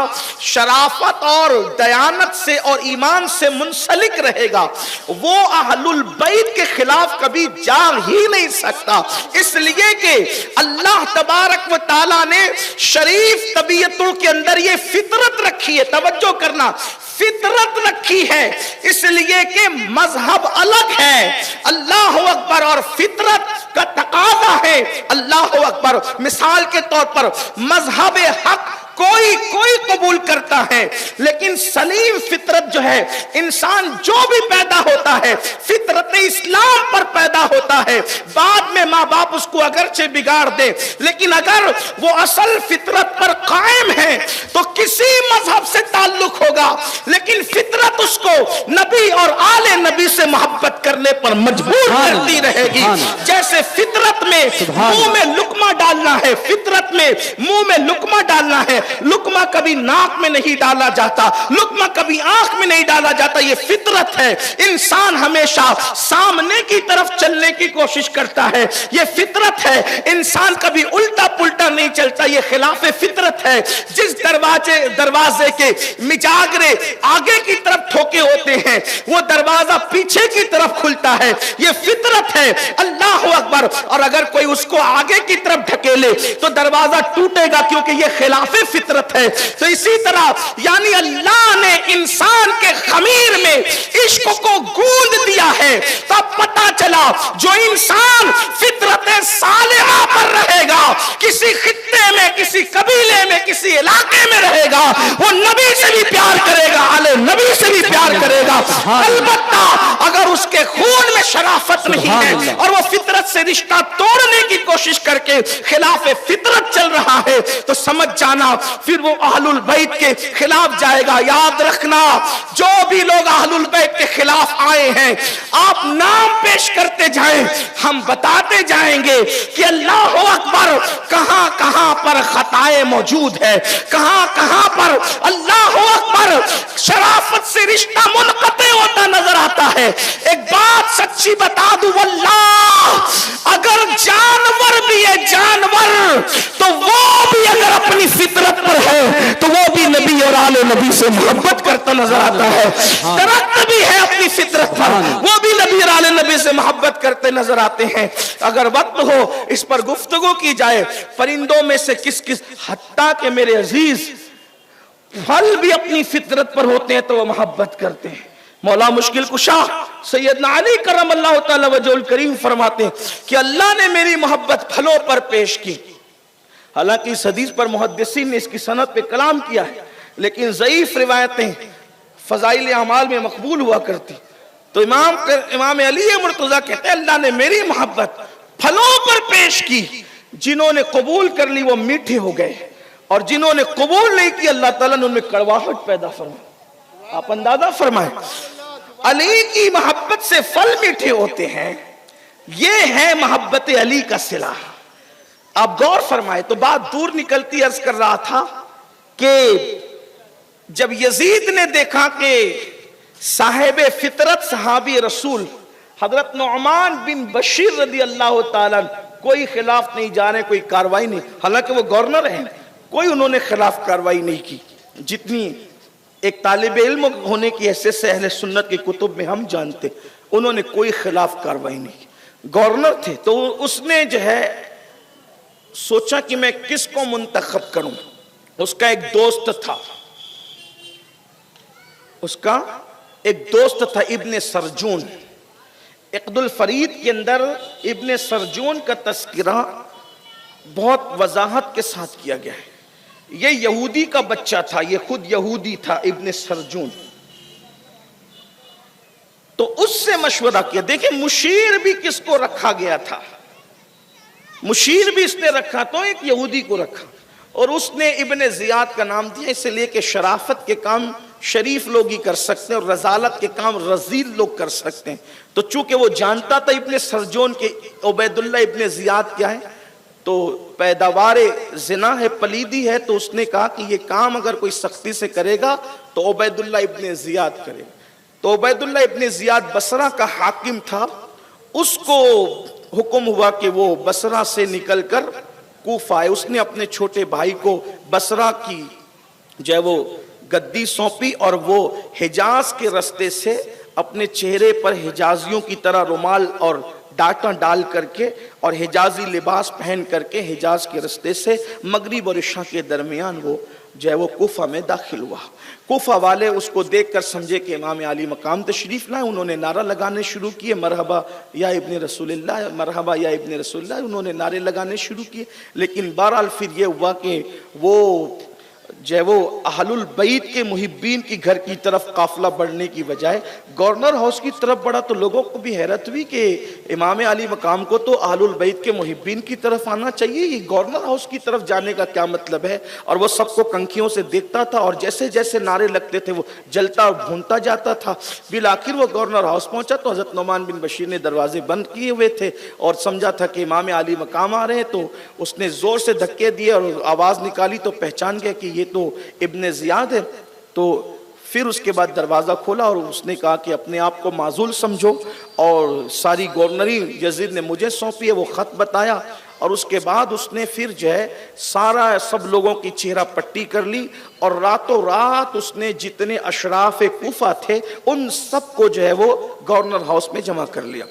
शराफत और दयानत से और ईमान से मुंसलिक रहेगा, वो अहलुल बैत के खिलाफ कभी जा ही नहीं सकता। इसलिए कि अल्लाह तबारक व ताला ने शरीफ तबीयतों के अंदर ये फितरत रखी है, तवज्जो करना, फितरत रखी है, इसलिए कि मजहब अलग है, अल्लाह अकबर, और फितरत का तकाजा है, अल्लाह अकबर। मिसाल के तौर पर मजहब हक कोई कबूल करता है, लेकिन सलीम फितरत जो है, इंसान जो भी पैदा होता है फितरत इस्लाम पर पैदा होता है। बाद में माँ बाप उसको अगरचे बिगाड़ दे, लेकिन अगर वो असल फितरत पर कायम है तो किसी मजहब से ताल्लुक होगा, लेकिन फितरत उसको नबी और आले नबी से मोहब्बत करने पर मजबूर करती रहेगी। जैसे फितरत में मुंह में लुकमा डालना है, फितरत में मुंह में लुकमा डालना है, लुकमा कभी नाक में नहीं डाला जाता, लुकमा कभी आंख में नहीं डाला जाता, ये फितरत है। इंसान हमेशा सामने की तरफ चलने की कोशिश करता है, ये फितरत है। इंसान कभी उल्टा पुल्टा नहीं चलता, ये खिलाफे फितरत है। जिस दरवाजे के मिजागरे आगे की तरफ ठोके होते हैं, वो दरवाजा पीछे की तरफ खुलता है, ये फितरत है। अल्लाह अकबर। और अगर कोई उसको आगे की तरफ ढकेले तो दरवाजा टूटेगा, क्योंकि ये खिलाफे फितरत है। तो इसी तरह यानी अल्लाह ने इंसान के खमीर में इश्क को गूंद दिया है। तब पता चला जो इंसान फितरत सालिहा पर रहेगा, किसी खित्ते में, किसी कबीले में, किसी इलाके में रहेगा, वो नबी से भी प्यार करेगा, आले नबी से भी प्यार करेगा। अलबत्ता अगर उसके खून में शराफत नहीं है और वो फितरत से रिश्ता तोड़ने की कोशिश करके खिलाफे फितरत चल रहा है, तो समझ जाना फिर वो अहलुल बैत के खिलाफ जाएगा। याद रखना, जो भी लोग अहलुल बैत के खिलाफ आए हैं, आप नाम पेश करते जाएं, हम बताते जाएंगे कि अल्लाह अकबर कहां कहां पर खताएं मौजूद है, कहां कहां पर अल्लाह अकबर शराफत से रिश्ता मुनक़ते होता नजर आता है। एक बात सच्ची बता दूं, वल्लाह अगर जानवर भी है, जानवर, तो वो भी अगर अपनी फितरत पर है तो वो भी नबी और आले नबी से मोहब्बत करता नजर आता है। दरख्त भी है अपनी फितरत पर, वो भी नबी और आले नबी से मोहब्बत करते नजर आते हैं। अगर वक्त हो इस पर गुफ्तगू की जाए, परिंदों में से किस किस, हत्ता के मेरे अजीज फल भी अपनी फितरत पर होते हैं तो वो मोहब्बत करते हैं। मौला मुश्किल कुशा सैयदना अली करमल्लाहु तआला वजहुल करीम फरमाते हैं कि अल्लाह ने मेरी मोहब्बत फलों पर पेश की। हालांकि इस हदीस पर मुहद्दिसीन ने इसकी सनद पे कलाम किया है, लेकिन ज़ईफ रिवायतें फज़ाइल अमाल में मकबूल हुआ करती। तो इमाम अली मुर्तज़ा कहते हैं अल्लाह ने मेरी मोहब्बत फलों पर पेश की, जिन्होंने कबूल कर ली वो मीठे हो गए, और जिन्होंने कबूल नहीं की अल्लाह ताला ने उनमें कड़वाहट पैदा फरमाई। आप अंदाजा फरमाए, अली की मोहब्बत से फल मीठे होते हैं, ये है मोहब्बत अली का सिला। आप गौर फरमाए तो बात दूर निकलती। अर्ज कर रहा था कि जब यजीद ने देखा कि साहिब फितरत सहाबी रसूल हजरत नुअमान बिन बशीर रदी अल्लाह ताला कोई खिलाफ नहीं जा रहे, कोई कार्रवाई नहीं, हालांकि वो गवर्नर हैं, कोई उन्होंने खिलाफ कार्रवाई नहीं की, जितनी एक तालिब इल्म होने की हैसियत से अहले सुन्नत की कुतुब में हम जानते, उन्होंने कोई खिलाफ कार्रवाई नहीं की। गवर्नर थे तो उसने जो है सोचा कि मैं किसको मुंतखब करूं। उसका एक दोस्त था, उसका एक दोस्त था इब्ने सरजून। इक़्दुल फरीद के अंदर इब्ने सरजून का तस्किरा बहुत वजाहत के साथ किया गया है। ये यहूदी का बच्चा था, ये खुद यहूदी था इब्ने सरजून। तो उससे मशवरा किया। देखिए मुशीर भी किसको रखा गया था, मुशीर भी इसने रखा तो एक यहूदी को रखा, और उसने इब्ने जियाद का नाम दिया इसलिए कि शराफत के काम शरीफ लोग ही कर सकते हैं और रजालत के काम रजील लोग कर सकते हैं। तो चूंकि वो जानता था इब्ने सरजोन के उबैदुल्ला इब्ने जियाद क्या है, तो पैदावार जिना है, पलीदी है, तो उसने कहा कि ये काम अगर कोई सख्ती से करेगा तो उबैदुल्ला इब्ने जियाद करेगा। तो उबैदुल्ला इब्ने जियाद बसरा का हाकिम था, उसको हुक्म हुआ कि वो बसरा से निकलकर कूफा आए। उसने अपने छोटे भाई को बसरा की जो है वो गद्दी सौंपी और वो हिजाज के रास्ते से अपने चेहरे पर हिजाजियों की तरह रुमाल और डाटा डाल करके और हिजाजी लिबास पहन करके हिजाज के रास्ते से मगरिब और इशा के दरमियान वो जो है वो कूफा में दाखिल हुआ। कूफा वाले उसको देखकर समझे कि इमाम आली मकाम तशरीफ लाए। उन्होंने नारा लगाने शुरू किए, मरहबा या इब्ने रसूलुल्लाह, मरहबा या इब्ने रसूलुल्लाह, उन्होंने नारे लगाने शुरू किए। लेकिन बहरहाल फिर ये हुआ कि वो जो है वो अहलुल बैत के मुहिब्बीन की घर की तरफ काफिला बढ़ने की बजाय गवर्नर हाउस की तरफ बढ़ा, तो लोगों को भी हैरत हुई कि इमाम अली मकाम को तो अहलुल बैत के मुहिब्बीन की तरफ आना चाहिए, ये गवर्नर हाउस की तरफ जाने का क्या मतलब है। और वो सबको कंखियों से देखता था और जैसे जैसे नारे लगते थे वो जलता और भूनता जाता था। बिल आखिर वो गवर्नर हाउस पहुंचा तो हजरत नुमान बिन बशीर ने दरवाजे बंद किए हुए थे और समझा था कि इमाम अली मकाम आ रहे हैं, तो उसने जोर से धक्के दिए और आवाज निकाली तो पहचान गया कि ये तो इब्ने जियाद है। तो फिर उसके बाद दरवाज़ा खोला और उसने कहा कि अपने आप को माजूल समझो और सारी गवर्नरी यजीद ने मुझे सौंपी है। वो ख़त बताया और उसके बाद उसने फिर जो है सारा सब लोगों की चेहरा पट्टी कर ली और रातों रात उसने जितने अशराफ कूफा थे उन सब को जो है वो गवर्नर हाउस में जमा कर लिया।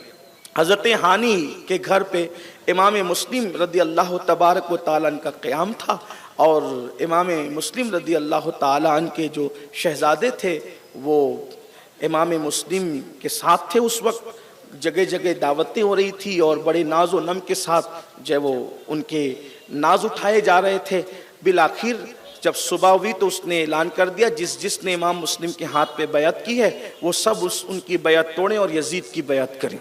हज़रत हानी के घर पे इमाम मुस्लिम रदी अल्लाह तबारक व तआला का क़याम था और इमाम मुस्लिम रदी अल्लाह तआला के जो शहज़ादे थे वो इमाम मुस्लिम के साथ थे। उस वक्त जगह जगह दावतें हो रही थी और बड़े नाज व नम के साथ जो वो उनके नाज उठाए जा रहे थे। बिल आखिर जब सुबह हुई तो उसने ऐलान कर दिया जिसने इमाम मुस्लिम के हाथ पे बैत की है वो सब उनकी बैत तोड़ें और यजीद की बैत करें।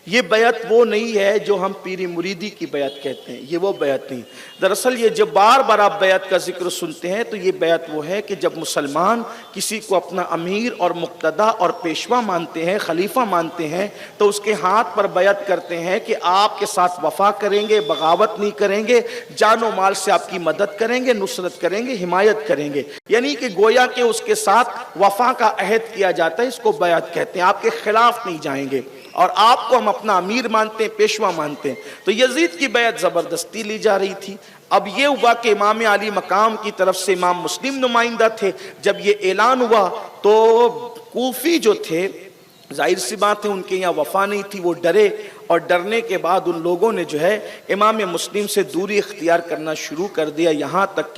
ये बैत वो नहीं है जो हम पीरी मुरीदी की बैत कहते हैं, ये वो बैत नहीं। दरअसल ये जब बार बार आप बैत का जिक्र सुनते हैं तो ये बैत वो है कि जब मुसलमान किसी को अपना अमीर और मुक्तदा और पेशवा मानते हैं, खलीफा मानते हैं, तो उसके हाथ पर बैत करते हैं कि आपके साथ वफा करेंगे, बगावत नहीं करेंगे, जानो माल से आपकी मदद करेंगे, नुसरत करेंगे, हिमायत करेंगे। यानी कि गोया के उसके साथ वफा का अहद किया जाता है, इसको बैत कहते हैं। आपके खिलाफ नहीं जाएंगे और आपको हम अपना अमीर मानते हैं, पेशवा मानते हैं। तो यजीद की बैत जबरदस्ती ली जा रही थी। अब ये हुआ कि इमाम अली मकाम की तरफ से इमाम मुस्लिम नुमाइंदा थे। जब ये ऐलान हुआ तो कूफी जो थे, जाहिर सी बात है उनके यहाँ वफा नहीं थी, वो डरे और डरने के बाद उन लोगों ने जो है इमाम मुस्लिम से दूरी इख्तियार करना शुरू कर दिया। यहाँ तक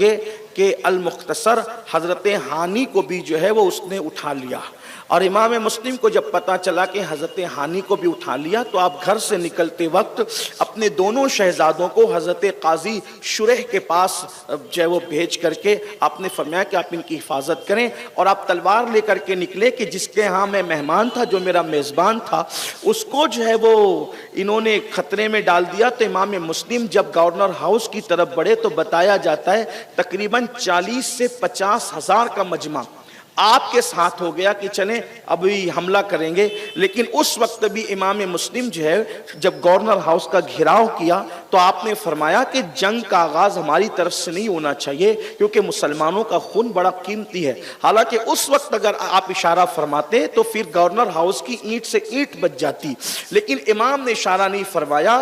के अल मुख्तसर हज़रत हानी को भी जो है वो उसने उठा लिया। और इमाम मुस्लिम को जब पता चला कि हज़रत हानी को भी उठा लिया तो आप घर से निकलते वक्त अपने दोनों शहजादों को हज़रत काजी शुरह के पास जो है वो भेज करके आपने फरमाया कि आप इनकी हिफाजत करें। और आप तलवार लेकर के निकले कि जिसके यहाँ मैं मेहमान था, जो मेरा मेज़बान था, उसको जो है वो इन्होंने खतरे में डाल दिया। तो इमाम मुस्लिम जब गवर्नर हाउस की तरफ बढ़े तो बताया जाता है तकरीबन 40 से 50 हज़ार का मजमा आपके साथ हो गया कि चलें अभी हमला करेंगे। लेकिन उस वक्त भी इमाम मुस्लिम जो है जब गवर्नर हाउस का घेराव किया तो आपने फरमाया कि जंग का आगाज हमारी तरफ से नहीं होना चाहिए क्योंकि मुसलमानों का खून बड़ा कीमती है। हालांकि उस वक्त अगर आप इशारा फरमाते तो फिर गवर्नर हाउस की ईंट से ईंट बच जाती, लेकिन इमाम ने इशारा नहीं फरमाया।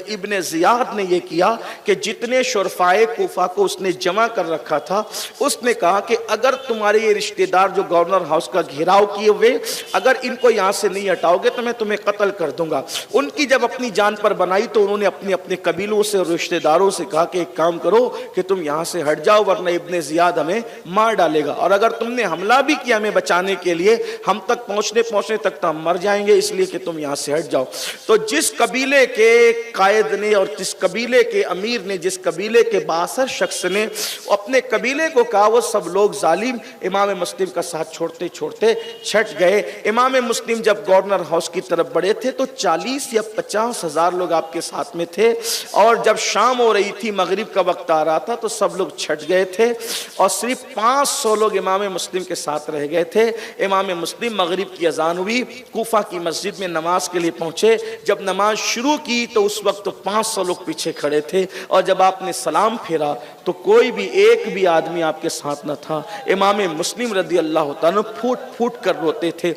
इब्ने जियाद ने यह किया कि जितने शुरफाए कूफा को उसने जमा कर रखा था उसने कहा कि अगर तुम्हारे ये रिश्तेदार जो गवर्नर हाउस का घेराव किए हुए अगर इनको यहां से नहीं हटाओगे तो मैं तुम्हें कत्ल कर दूंगा। उनकी जब अपनी जान पर बनाई तो उन्होंने अपने अपने कबीलों से और रिश्तेदारों से कहा कि एक काम करो कि तुम यहां से हट जाओ वरना इब्ने जियाद हमें मार डालेगा, और अगर तुमने हमला भी किया हमें बचाने के लिए हम तक पहुंचने तक तो हम मर जाएंगे, इसलिए कि तुम यहां से हट जाओ। तो जिस कबीले के कायद ने और जिस कबीले के अमीर ने, जिस कबीले के बासर शख्स ने अपने कबीले को कहा वो सब लोग जालिम इमाम मुस्लिम का साथ छोड़ते छोड़ते छट गए। इमाम मुस्लिम जब गवर्नर हाउस की तरफ बढ़े थे तो 40 या 50 हजार लोग आपके साथ में थे, और जब शाम हो रही थी, मगरिब का वक्त आ रहा था, तो सब लोग छट गए थे और सिर्फ 500 लोग इमाम मुस्लिम के साथ रह गए थे। इमाम मुस्लिम मगरिब की अजान हुई, कूफा की मस्जिद में नमाज के लिए पहुंचे। जब नमाज शुरू की तो उस वक्त तो 500 लोग पीछे खड़े थे, और जब आपने सलाम फेरा तो कोई भी एक भी आदमी आपके साथ न था। इमाम मुस्लिम रदी अल्लाह तआला फूट फूट कर रोते थे,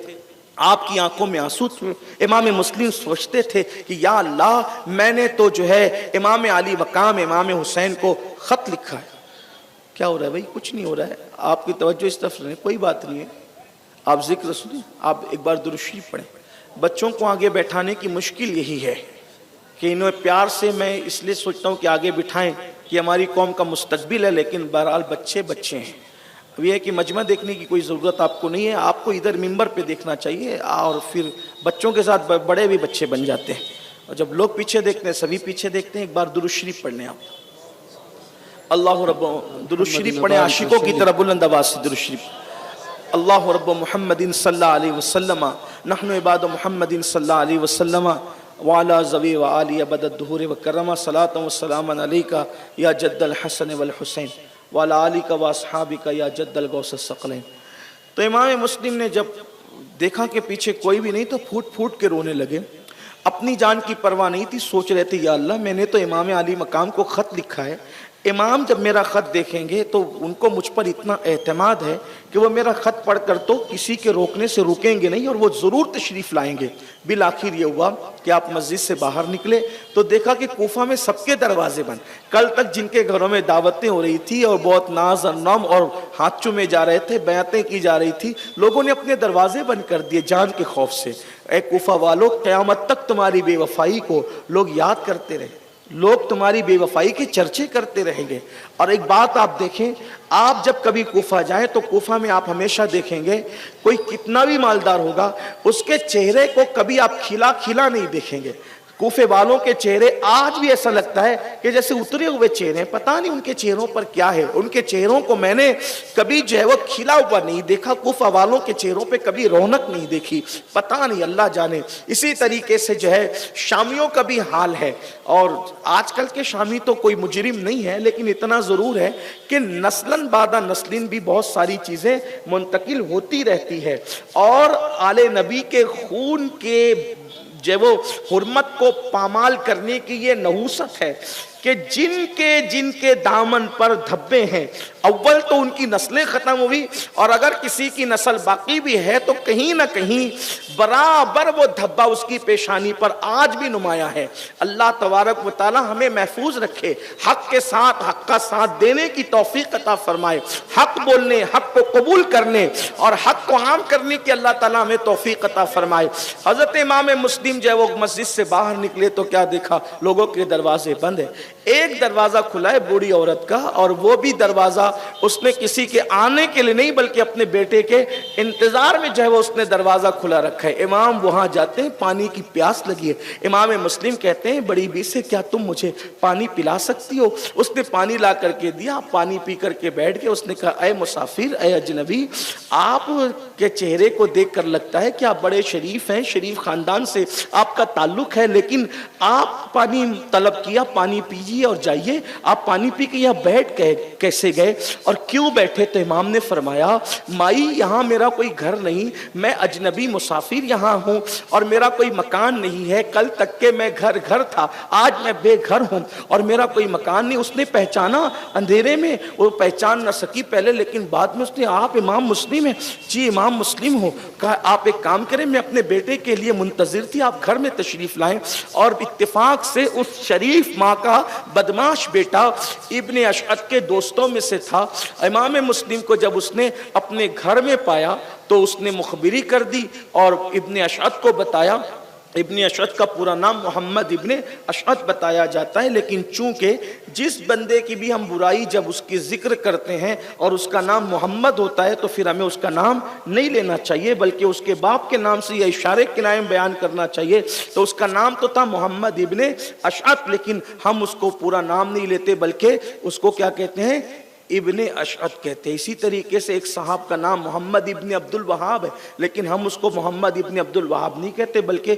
आपकी आंखों में आंसू थे। इमाम मुस्लिम सोचते थे कि या अल्लाह, मैंने तो जो है इमाम अली मकाम इमाम हुसैन को खत लिखा है। क्या हो रहा है भाई? कुछ नहीं हो रहा है, आपकी तवज्जो इस तरफ नहीं, कोई बात नहीं है, आप जिक्र सुनिए, आप एक बार दुरूद शरीफ पढ़ें। बच्चों को आगे बैठाने की मुश्किल यही है कि इन्हें प्यार से मैं इसलिए सोचता हूँ कि आगे बिठाएं कि हमारी कौम का मुस्तकबिल है, लेकिन बहरहाल बच्चे बच्चे हैं। अब यह है कि मजमा देखने की कोई ज़रूरत आपको नहीं है, आपको इधर मिंबर पे देखना चाहिए, और फिर बच्चों के साथ बड़े भी बच्चे बन जाते हैं। और जब लोग पीछे देखते हैं, सभी पीछे देखते हैं। एक बार दुरूद शरीफ पढ़ लें आप, अल्लाह रब्बो, दुरूद शरीफ पढ़ें आशिकों की तरह बुलंद आवाज़ से दुरूद शरीफ। अल्लाह रब्बो मुहम्मदिन सल्लल्लाहु अलैहि वसल्लम नहनु इबाद मुहम्मदिन सल्लल्लाहु अलैहि वसल्लम वाला ज़वी व आलिया बदद दुहूर व करमा सलातम व सलामन अलैका या जद्दल हसन वल हुसैन वाला आलिका व अस्हाबिका या जद्दल गौस सकलैन। तो इमाम मुस्लिम ने जब देखा कि पीछे कोई भी नहीं तो फूट फूट के रोने लगे। अपनी जान की परवाह नहीं थी, सोच रहे थे या अल्लाह, मैंने तो इमाम अली मकाम को ख़त लिखा है, इमाम जब मेरा ख़त देखेंगे तो उनको मुझ पर इतना एतमाद है कि वो मेरा ख़त पढ़कर तो किसी के रोकने से रुकेंगे नहीं और वो ज़रूर तशरीफ़ लाएंगे। बिल आखिर ये हुआ कि आप मस्जिद से बाहर निकले तो देखा कि कूफा में सबके दरवाजे बंद। कल तक जिनके घरों में दावतें हो रही थी और बहुत नाज और नम और हाथ चूमे जा रहे थे, बयातें की जा रही थी, लोगों ने अपने दरवाजे बंद कर दिए जान के खौफ से। ए कूफा वालों, क़यामत तक तुम्हारी बेवफाई को लोग याद करते रहे, लोग तुम्हारी बेवफाई के चर्चे करते रहेंगे। और एक बात आप देखें, आप जब कभी कूफा जाएं तो कूफा में आप हमेशा देखेंगे कोई कितना भी मालदार होगा, उसके चेहरे को कभी आप खिला खिला नहीं देखेंगे। कूफे वालों के चेहरे आज भी ऐसा लगता है कि जैसे उतरे हुए चेहरे, पता नहीं उनके चेहरों पर क्या है। उनके चेहरों को मैंने कभी जो है वो खिला हुआ नहीं देखा, कूफा वालों के चेहरों पे कभी रौनक नहीं देखी, पता नहीं, अल्लाह जाने। इसी तरीके से जो है शामियों का भी हाल है। और आजकल के शामी तो कोई मुजरिम नहीं है, लेकिन इतना ज़रूर है कि नस्लन बादा नस्लिन भी बहुत सारी चीज़ें मुंतकिल होती रहती है। और आले नबी के खून के जो वो हुर्मत को पामाल करने की ये नहूसत है कि जिनके जिनके दामन पर धब्बे हैं, अव्वल तो उनकी नस्लें ख़त्म हुई, और अगर किसी की नस्ल बाकी भी है तो कहीं ना कहीं बराबर वो धब्बा उसकी पेशानी पर आज भी नुमाया है। अल्लाह तबारक व तआला हमें महफूज रखे, हक़ के साथ हक़ का साथ देने की तौफीक अता फरमाए, हक़ बोलने, हक़ को कबूल करने और हक़ को आम करने की अल्लाह ताला हमें तौफीक अता फरमाए। हज़रत इमाम मुस्लिम जो है वो मस्जिद से बाहर निकले तो क्या देखा, लोगों के दरवाजे बंद है। एक दरवाजा खुला है बूढ़ी औरत का, और वो भी दरवाजा उसने किसी के आने के लिए नहीं बल्कि अपने बेटे के इंतजार में जो है वो उसने दरवाजा खुला रखा है। इमाम वहां जाते हैं, पानी की प्यास लगी है। इमाम मुस्लिम कहते हैं, बड़ी बी से क्या तुम मुझे पानी पिला सकती हो? उसने पानी ला करके दिया, पानी पी करके बैठ गए। उसने कहा, अय मुसाफिर, अय अजनबी, आप के चेहरे को देख कर लगता है कि आप बड़े शरीफ हैं, शरीफ खानदान से आपका ताल्लुक है, लेकिन आप पानी तलब किया, पानी पीजिए और जाइए। आप पानी पी के यहाँ बैठ कैसे गए और क्यों बैठे? तो इमाम ने फरमाया, माई, यहाँ मेरा कोई घर नहीं, मैं अजनबी मुसाफिर यहाँ हूँ और मेरा कोई मकान नहीं है। कल तक के मैं घर था, आज मैं बेघर हूँ और मेरा कोई मकान नहीं। उसने पहचाना अंधेरे में, वो पहचान न सकी पहले, लेकिन बाद में उसने, आप इमाम मुस्लिम हैं? जी इमाम मुस्लिम हो। कहा, आप एक काम करें, मैं अपने बेटे के लिए मुंतजिर थी, आप घर में तशरीफ लाएं। और इत्तेफाक से उस शरीफ माँ का बदमाश बेटा इब्ने अशअत के दोस्तों में से था। इमाम मुस्लिम को जब उसने अपने घर में पाया तो उसने मुखबिरी कर दी और इब्ने अशअत को बताया। इब्ने अशअत का पूरा नाम मोहम्मद इब्ने अशअत बताया जाता है, लेकिन चूंकि जिस बंदे की भी हम बुराई जब उसकी जिक्र करते हैं और उसका नाम मोहम्मद होता है तो फिर हमें उसका नाम नहीं लेना चाहिए, बल्कि उसके बाप के नाम से या इशारे के नाम बयान करना चाहिए। तो उसका नाम तो था मोहम्मद इब्ने अशअत, लेकिन हम उसको पूरा नाम नहीं लेते, बल्कि उसको क्या कहते हैं, इब्ने अशअद कहते हैं। इसी तरीके से एक साहब का नाम मोहम्मद इब्ने अब्दुल वहाब है, लेकिन हम उसको मोहम्मद इब्ने अब्दुल वहाब नहीं कहते, बल्कि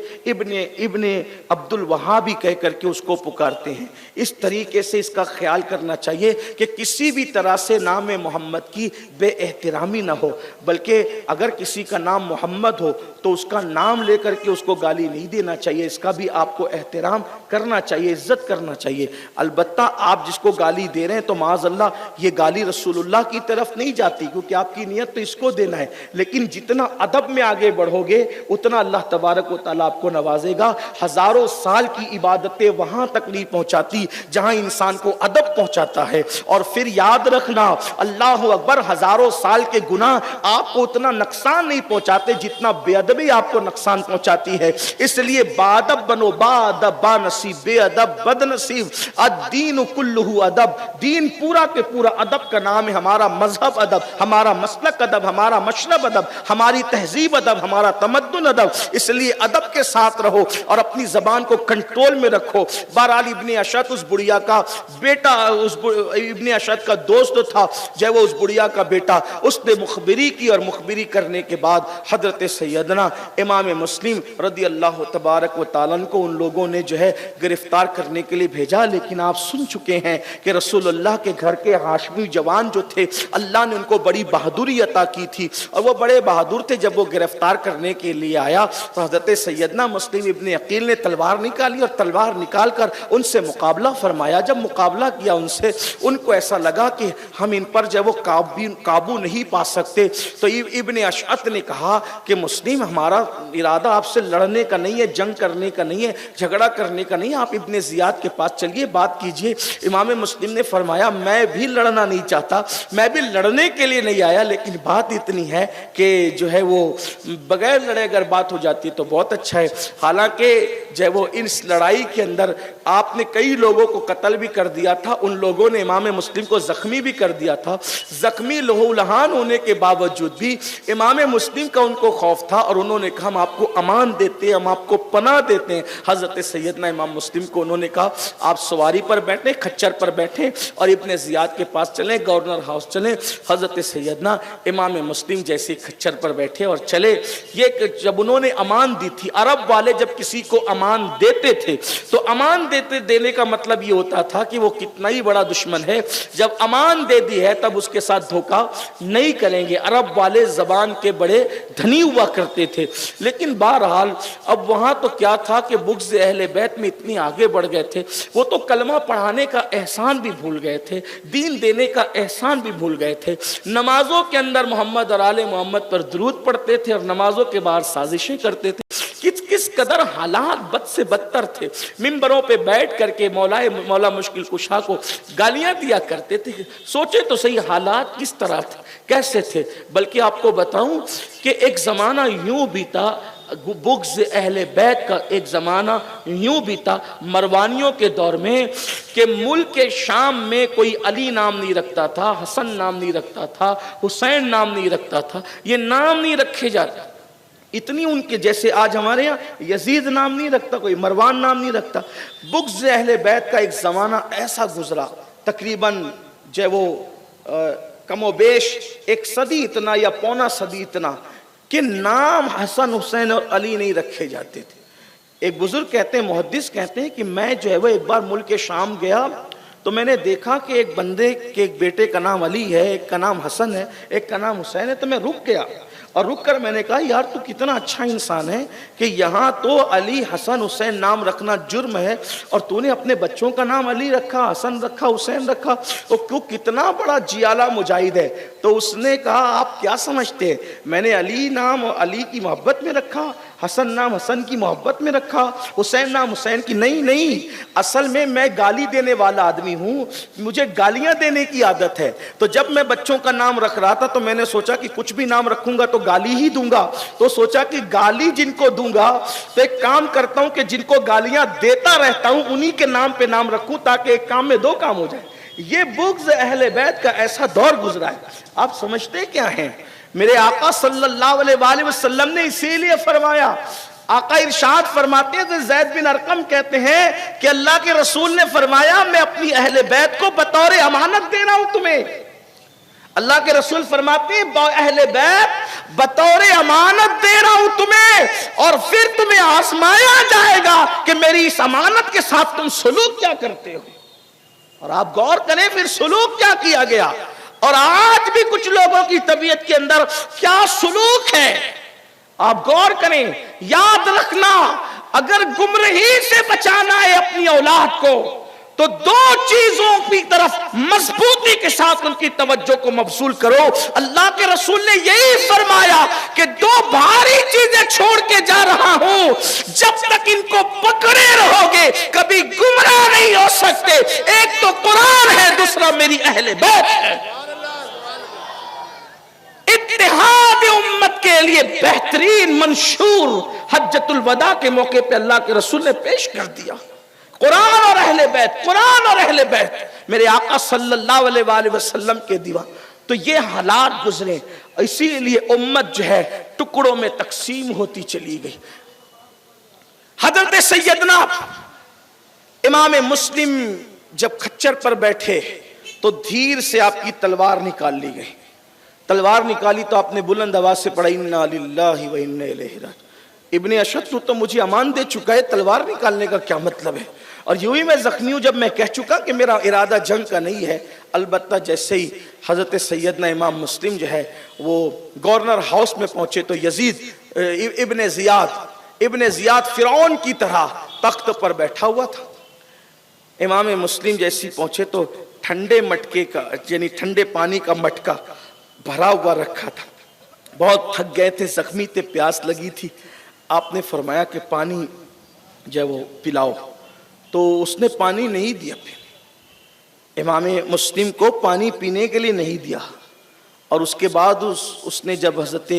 इब्ने अब्दुल वहाब ही कह करके उसको पुकारते हैं। इस तरीके से इसका ख्याल करना चाहिए कि किसी भी तरह से नाम मोहम्मद की बेएहतरामी ना हो, बल्कि अगर किसी का नाम मोहम्मद हो तो उसका नाम लेकर के उसको गाली नहीं देना चाहिए, इसका भी आपको एहतराम करना चाहिए, इज्जत करना चाहिए। अलबत्ता आप जिसको गाली दे रहे हैं तो माज़अल्लाह ये गाली रसूलुल्लाह की तरफ नहीं जाती, क्योंकि आपकी नियत तो इसको देना है। लेकिन जितना अदब में आगे बढ़ोगे उतना अल्लाह तबारक व तआला आपको नवाजेगा। हजारों साल की इबादतें वहां तक नहीं पहुंचाती जहां इंसान को अदब पहुंचाता है। और फिर याद रखना, अल्लाह अकबर, हजारों साल के गुनाह आपको उतना नुकसान नहीं पहुंचाते जितना बेअदबी आपको नुकसान पहुंचाती है। इसलिए बादब बनो, बादब बानसीब, बेअदब बदनसीब, अद्दीन कुल्लुहु अदब। दीन पूरा के पूरा अदब का नाम है। हमारा मजहब अदब, हमारा मसलक अदब, हमारा मशरब अदब, हमारी तहजीब अदब, हमारा तमद्दुन अदब। इसलिए अदब के साथ रहो और अपनी जबान को कंट्रोल में रखो। बहरहाल इब्ने अशद उस बुढ़िया का बेटा, उस इब्ने अशद का दोस्त था जो वो उस बुढ़िया का बेटा, उसने मुखबिरी की और मुखबिरी करने के बाद हजरत सैयदना इमाम मुस्लिम रदी अल्लाह तबारक व तआला को उन लोगों ने जो है गिरफ्तार करने के लिए भेजा। लेकिन आप सुन चुके हैं कि रसूलुल्लाह के घर के हाशमी जवान जो थे, अल्लाह ने उनको बड़ी बहादुरी अता की थी और वो बड़े बहादुर थे। जब वो गिरफ्तार करने के लिए आया तो हजरत सैयदना मुस्लिम इब्ने अकील ने तलवार निकाली और तलवार निकाल कर उनसे मुकाबला फरमाया। जब मुकाबला किया उनसे, उनको ऐसा लगा कि हम इन पर जब वो काबू नहीं पा सकते, तो इब्ने अशअत ने कहा कि मुस्लिम, हमारा इरादा आपसे लड़ने का नहीं है, जंग करने का नहीं है, झगड़ा करने का नहीं है, आप इब्ने जियाद के पास चलिए, बात कीजिए। इमाम मुस्लिम ने फरमाया, मैं भी लड़ना नहीं चाहता, मैं भी लड़ने के लिए नहीं आया, लेकिन बात इतनी है कि जो है वो बगैर लड़े अगर बात हो जाती है तो बहुत अच्छा है। हालांकि जब वो इस लड़ाई के अंदर आपने कई लोगों को कत्ल भी कर दिया था, उन लोगों ने इमाम मुस्लिम को जख्मी भी कर दिया था। जख्मी लहूलहान होने के बावजूद भी इमाम मुस्लिम का उनको खौफ था और उन्होंने कहा, हम आपको अमान देते हैं, हम आपको पनाह देते हैं। हजरत सैयदना इमाम मुस्लिम को उन्होंने कहा, आप सवारी पर बैठे, खच्चर पर बैठे और इब्ने जियाद के पास चले, गवर्नर हाउस चले। हजरत सैयदना इमाम मुस्लिम जैसे खच्चर पर बैठे और चले। ये जब उन्होंने अमान दी थी, अरब वाले जब किसी को अमान देते थे तो अमान देने का मतलब ये होता था कि वो कितना ही बड़ा दुश्मन है, जब अमान दे दी है तब उसके साथ धोखा नहीं करेंगे। अरब वाले जबान के बड़े धनी हुआ करते थे। लेकिन बहरहाल अब वहां तो क्या था कि बुग़्ज़ अहले बैत में इतनी आगे बढ़ गए थे, वो तो कलमा पढ़ाने का एहसान भी भूल गए थे, दीन देने का एहसान भी भूल गए थे। नमाजों के अंदर मोहम्मद और आले मोहम्मद पर दुरूद पढ़ते थे और नमाजों के बाहर साजिशें करते थे। किस कदर हालात बद से बदतर थे। मिंबरों पे बैठ करके मौला मुश्किल कुशा को गालियां दिया करते थे। सोचे तो सही हालात किस तरह थे, कैसे थे। बल्कि आपको बताऊं कि एक जमाना यूं बीता, बुग़्ज़ अहले बैत का एक ज़माना यूं बीता मरवानियों के दौर में कि मुल्क के शाम में कोई अली नाम नहीं रखता था, हसन नाम नहीं रखता था, हुसैन नाम नहीं रखता था, ये नाम नहीं रखे जाते। इतनी उनके, जैसे आज हमारे यहाँ यजीद नाम नहीं रखता कोई, मरवान नाम नहीं रखता। बुग़्ज़ अहले बैत का एक ज़माना ऐसा गुजरा, तकरीबन जो वो कमोबेश एक सदी इतना या पौना सदी इतना, कि नाम हसन हुसैन और अली नहीं रखे जाते थे। एक बुजुर्ग कहते हैं, मुहद्दिस कहते हैं कि मैं जो है वो एक बार मुल्क के शाम गया तो मैंने देखा कि एक बंदे के एक बेटे का नाम अली है, एक का नाम हसन है, एक का नाम हुसैन है। तो मैं रुक गया और रुक कर मैंने कहा, यार तू कितना अच्छा इंसान है कि यहाँ तो अली हसन हुसैन नाम रखना जुर्म है और तूने अपने बच्चों का नाम अली रखा, हसन रखा, हुसैन रखा, तो क्यों, कितना बड़ा जियाला मुजाहिद है। तो उसने कहा, आप क्या समझते हैं, मैंने अली नाम अली की मोहब्बत में रखा, हसन नाम हसन की मोहब्बत में रखा, हुसैन नाम हुसैन की? नहीं, असल में मैं गाली देने वाला आदमी हूँ, मुझे गालियाँ देने की आदत है। तो जब मैं बच्चों का नाम रख रहा था तो मैंने सोचा कि कुछ भी नाम रखूंगा तो गाली ही दूंगा। तो सोचा कि गाली जिनको दूंगा तो एक काम करता हूं कि जिनको गालियां देता रहता हूं उन्हीं के नाम पे नाम रखूं, ताकि एक काम में दो काम हो जाए। ये बुग़्ज़ अहले बैत का ऐसा दौर गुजरा है। आप समझते क्या हैं, मेरे आका सल्लल्लाहु अलैहि वसल्लम ने इसीलिए फरमाया, आका इरशाद फरमाते हैं, ज़ैद बिन अरकम कहते हैं कि अल्लाह के रसूल ने फरमाया, मैं अपनी अहले बैत को बतौर अमानत दे रहा हूं तुम्हें। अल्लाह के रसूल फरमाते हैं अहले बैत बतौर अमानत दे रहा हूं तुम्हें, और फिर तुम्हें आजमाया जाएगा कि मेरी इस अमानत के साथ तुम सुलूक क्या करते हो। और आप गौर करें फिर सुलूक क्या किया गया, और आज भी कुछ लोगों की तबीयत के अंदर क्या सुलूक है, आप गौर करें। याद रखना, अगर गुमराही से बचाना है अपनी औलाद को तो दो चीजों की तरफ मजबूती के साथ उनकी तवज्जो को मबसूल करो। अल्लाह के रसूल ने यही फरमाया कि दो भारी चीजें छोड़ के जा रहा हूं, जब तक इनको पकड़े रहोगे कभी गुमराह नहीं हो सकते। एक तो कुरान है, दूसरा मेरी अहले बैत है। इत्तेहाद उम्मत के लिए बेहतरीन मंशूर हज्जतुल वदा के मौके पे अल्लाह के रसूल ने पेश कर दिया, कुरान और अहले बैत, कुरान और अहले बैत, मेरे आका सल्लल्लाहु अलैहि वसल्लम के दीवान। तो ये हालात गुजरे, इसीलिए उम्मत जो है टुकड़ों में तकसीम होती चली गई। हजरत सैयदना इमाम मुस्लिम जब खच्चर पर बैठे तो धीर से आपकी तलवार निकाल ली गई। तलवार निकाली तो आपने बुलंद आवाज से पढ़ा, इन्ना लिल्लाहि व इन्ना इलैहि राजिऊन। इब्ने अशद तो मुझे अमान दे चुका है, तलवार निकालने का क्या मतलब है। और यूं ही मैं जख्मी हूं जब मैं कह चुका कि मेरा इरादा जंग का नहीं है। अलबत्ता जैसे ही हजरत सैयदना इमाम मुस्लिम जो है वो गवर्नर हाउस में पहुंचे तो यजीद इब्ने जियाद फिरौन की तरह तख्त पर बैठा हुआ था। इमाम मुस्लिम जैसे ही पहुंचे तो ठंडे मटके का यानी ठंडे पानी का मटका भरा हुआ रखा था। बहुत थक गए थे, जख्मी थे, प्यास लगी थी। आपने फरमाया कि पानी जो वो पिलाओ, तो उसने पानी नहीं दिया। फिर इमाम मुस्लिम को पानी पीने के लिए नहीं दिया। और उसके बाद उसने जब हजरत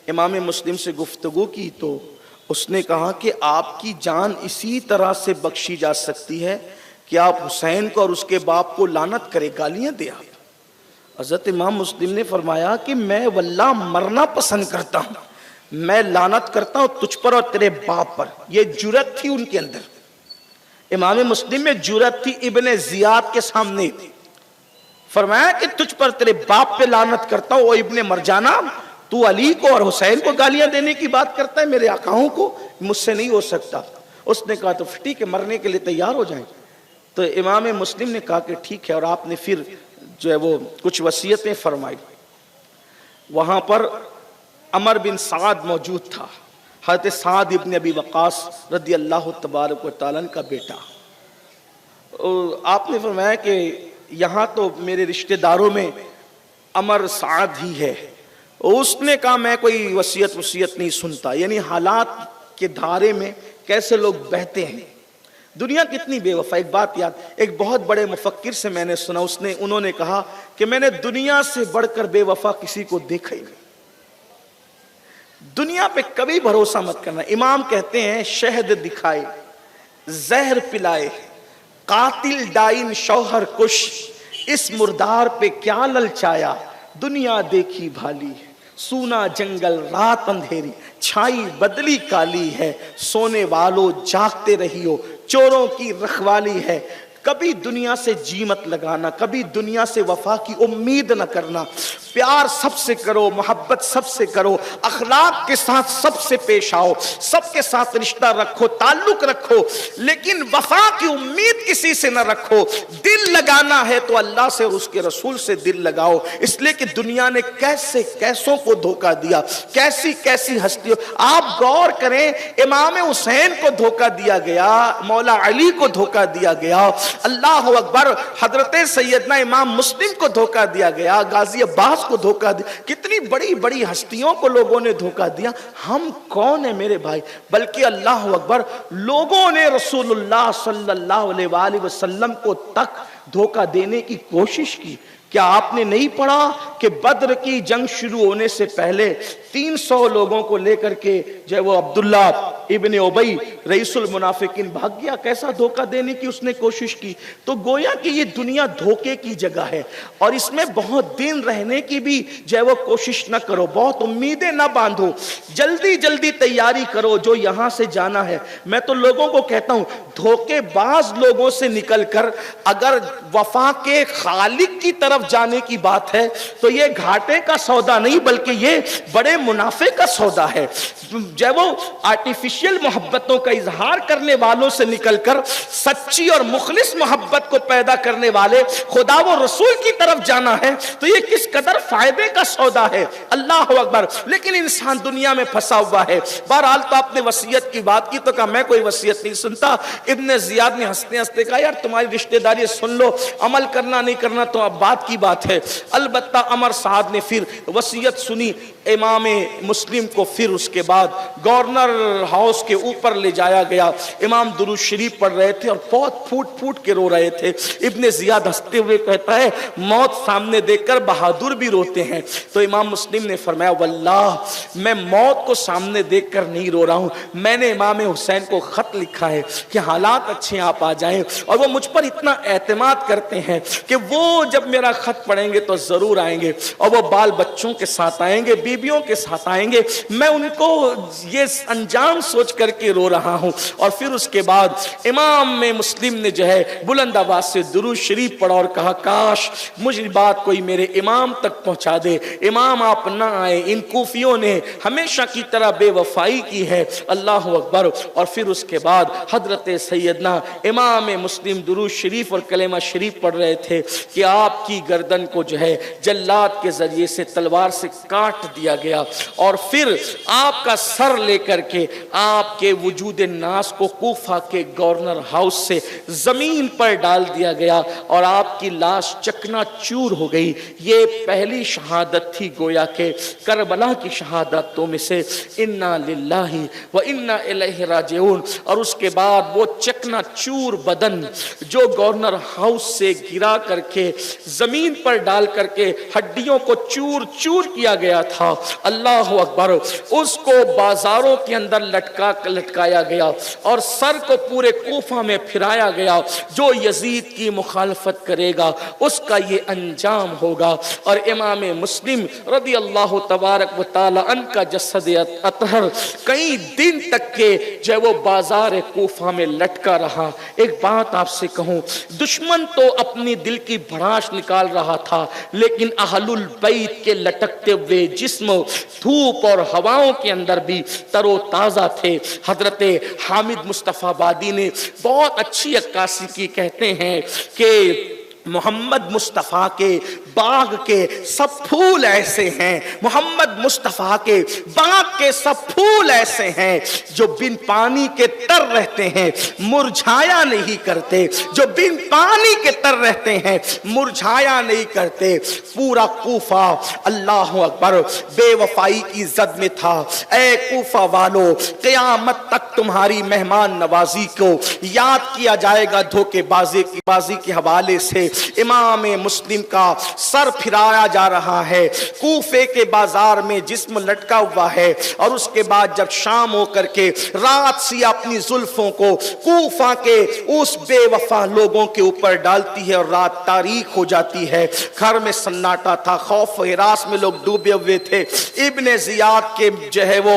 इमाम मुस्लिम से गुफ्तगू की तो उसने कहा कि आपकी जान इसी तरह से बख्शी जा सकती है कि आप हुसैन को और उसके बाप को लानत करे, गालियां दे। आप हजरत इमाम मुस्लिम ने फरमाया कि मैं वल्लाह मरना पसंद करता हूं, मैं लानत करता हूं तुझ पर और तेरे बाप पर। यह जुरत थी उनके अंदर। इमाम मुस्लिम में जुरत थी इब्ने जियाद के सामने। फरमाया कि तुझ पर तेरे बाप पे लानत करता हूं, ओ इब्ने मरजाना, तू अली को और हुसैन को गालियां देने की बात करता है, मेरे आकाओं को, मुझसे नहीं हो सकता। उसने कहा तो ठीक है, मरने के लिए तैयार हो जाए। तो इमाम मुस्लिम ने कहा कि ठीक है। और आपने फिर जो है वो कुछ वसीयतें फरमाई। वहां पर अमर बिन साद मौजूद था, हज़रत साद इब्न अबी वक़ास रदी अल्लाह तबारक व तआला का बेटा। आपने फरमाया कि यहाँ तो मेरे रिश्तेदारों में अमर साद ही है। उसने कहा मैं कोई वसीयत नहीं सुनता। यानी हालात के धारे में कैसे लोग बहते हैं, दुनिया कितनी बेवफा। एक बात याद, एक बहुत बड़े मुफक्किर से मैंने सुना, उन्होंने कहा कि मैंने दुनिया से बढ़कर बेवफा किसी को देखा ही नहीं। दुनिया पे कभी भरोसा मत करना। इमाम कहते हैं शहद दिखाए, जहर पिलाए, कातिल डाइन शौहर कुश, इस मुर्दार पे क्या ललचाया, दुनिया देखी भाली है, सूना जंगल रात अंधेरी, छाई बदली काली है, सोने वालों जागते रहियो, चोरों की रखवाली है। कभी दुनिया से जी मत लगाना, कभी दुनिया से वफा की उम्मीद न करना। प्यार सबसे करो, मोहब्बत सबसे करो, अखलाक के साथ सबसे पेश आओ, सबके साथ रिश्ता रखो, ताल्लुक रखो, लेकिन वफा की उम्मीद किसी से न रखो। दिल लगाना है तो अल्लाह से और उसके रसूल से दिल लगाओ। इसलिए कि दुनिया ने कैसे कैसों को धोखा दिया, कैसी कैसी हस्तियों। आप गौर करें, इमाम हुसैन को धोखा दिया गया, मौला अली को धोखा दिया गया, अल्लाह अकबर, हजरत सैयदना इमाम मुस्लिम को धोखा दिया गया, गाजी अब्बास को धोखा दिया, कितनी बड़ी बड़ी हस्तियों को लोगों ने धोखा दिया। हम कौन है मेरे भाई? बल्कि अल्लाह अकबर, लोगों ने रसूलुल्लाह सल्लल्लाहु अलैहि वसल्लम को तक धोखा देने की कोशिश की। क्या आपने नहीं पढ़ा कि बद्र की जंग शुरू होने से पहले 300 लोगों को लेकर के जो वो अब्दुल्ला इब्ने उबई रईसुल मुनाफिकीन भाग गया? कैसा धोखा देने की उसने कोशिश की। तो गोया कि ये दुनिया धोखे की जगह है और इसमें बहुत दिन रहने की भी जो वो कोशिश न करो, बहुत उम्मीदें न बांधो, जल्दी जल्दी तैयारी करो जो यहाँ से जाना है। मैं तो लोगों को कहता हूँ, धोखेबाज लोगों से निकलकर अगर वफा के खालिक की तरफ जाने की बात है तो तो ये घाटे का सौदा नहीं बल्कि ये बड़े मुनाफे का सौदा है। जब वो आर्टिफिशियल मोहब्बतों का इजहार करने वालों से निकलकर सच्ची और मुखलिस मोहब्बत को पैदा करने वाले खुदा व रसूल की तरफ जाना है, तो ये किस कदर फायदे का सौदा है। अल्लाह अकबर। लेकिन इंसान दुनिया में फंसा हुआ है। बहरहाल तो आपने वसीयत की बात की तो कहा मैं कोई वसीयत नहीं सुनता। इब्ने जियाद ने हंसते हंसते कहा यार तुम्हारी रिश्तेदारी सुन लो, अमल करना नहीं करना तो अब बात की बात है। अलबत्ता अमर साहब ने फिर वसीयत सुनी इमाम मुस्लिम को। फिर उसके बाद गवर्नर हाउस के ऊपर ले जाया गया। इमाम दुरूद शरीफ पढ़ रहे थे और बहुत फूट फूट के रो रहे थे। इब्ने जियाद हंसते हुए कहता है मौत सामने देखकर बहादुर भी रोते हैं। तो इमाम मुस्लिम ने फरमाया वल्लाह मैं मौत को सामने देखकर नहीं रो रहा हूं, मैंने इमाम हुसैन को खत लिखा है कि हालात अच्छे आप आ जाएं, और वो मुझ पर इतना एतमाद करते हैं कि वो जब मेरा खत पढ़ेंगे तो जरूर आएंगे, और वो बाल बच्चों के साथ आएंगे, बीबियों के साथ आएंगे। मैं उनको ये अंजाम सोच करके रो रहा हूं। और फिर उसके बाद इमाम में मुस्लिम ने जो है बुलंद आवाज से दुरूद शरीफ पढ़ा और कहा काश मुझे बात कोई मेरे इमाम तक पहुंचा दे। इमाम आप ना आए, इन कूफियों ने हमेशा की तरह बेवफाई की है। अल्लाह अकबर। और फिर उसके बाद हजरत सैयदना इमाम मुस्लिम दुरूद शरीफ और कलेमा शरीफ पढ़ रहे थे कि आपकी गर्दन को जो है जल्लाद के जरिए से तलवार से काट दिया गया, और फिर आपका सर लेकर के आपके वजूद नास को कूफा के गवर्नर हाउस से जमीन पर डाल दिया गया और आपकी लाश चकनाचूर हो गई। ये पहली शहादत थी गोया के करबला की शहादतों में से। इन्ना लिल्लाहि व इन्ना इलैहि राजिऊन। और उसके बाद वो चकनाचूर बदन जो गवर्नर हाउस से गिरा करके जमीन पर डाल करके हड्डियों को चूर चूर किया गया था, अल्लाह अकबर, उसको बाजारों के अंदर लटकाया गया और सर को पूरे कूफा में फिराया गया। जो यजीद की मुखालफत करेगा उसका ये अंजाम होगा। और इमाम मुस्लिम रदी अल्लाह तबारक व तआला अन्हु का जसद अतहर कई दिन तक के जो वो बाजार कूफा में लटका रहा। एक बात आपसे कहूं, दुश्मन तो अपनी दिल की भड़ास निकाल रहा था, लेकिन अहलुल बैत के लटकते हुए जिस्म धूप और हवाओं के अंदर भी तरोताजा थे। हजरत हामिद मुस्तफाबादी ने बहुत अच्छी अक्कासी की। कहते हैं कि मोहम्मद मुस्तफ़ा के बाग के सब फूल ऐसे हैं, मोहम्मद मुस्तफ़ा के बाग के सब फूल ऐसे हैं जो बिन पानी के तर रहते हैं, मुरझाया नहीं करते। जो बिन पानी के तर रहते हैं, मुरझाया नहीं करते। पूरा कूफा अल्लाह अकबर बेवफाई की जद में था। ऐ कूफा वालों, क़यामत तक तुम्हारी मेहमान नवाजी को याद किया जाएगा धोखेबाजी के हवाले से। इमाम मुस्लिम का सर फिराया जा रहा है, कूफे के बाजार में जिस्म लटका हुआ है, और उसके बाद जब शाम होकर के रात सी अपनी जुल्फों को कूफा के उस बेवफा लोगों के ऊपर डालती है और रात तारीख हो जाती है। घर में सन्नाटा था, खौफ हिरास में लोग डूबे हुए थे। इब्ने जियाद के जो है वो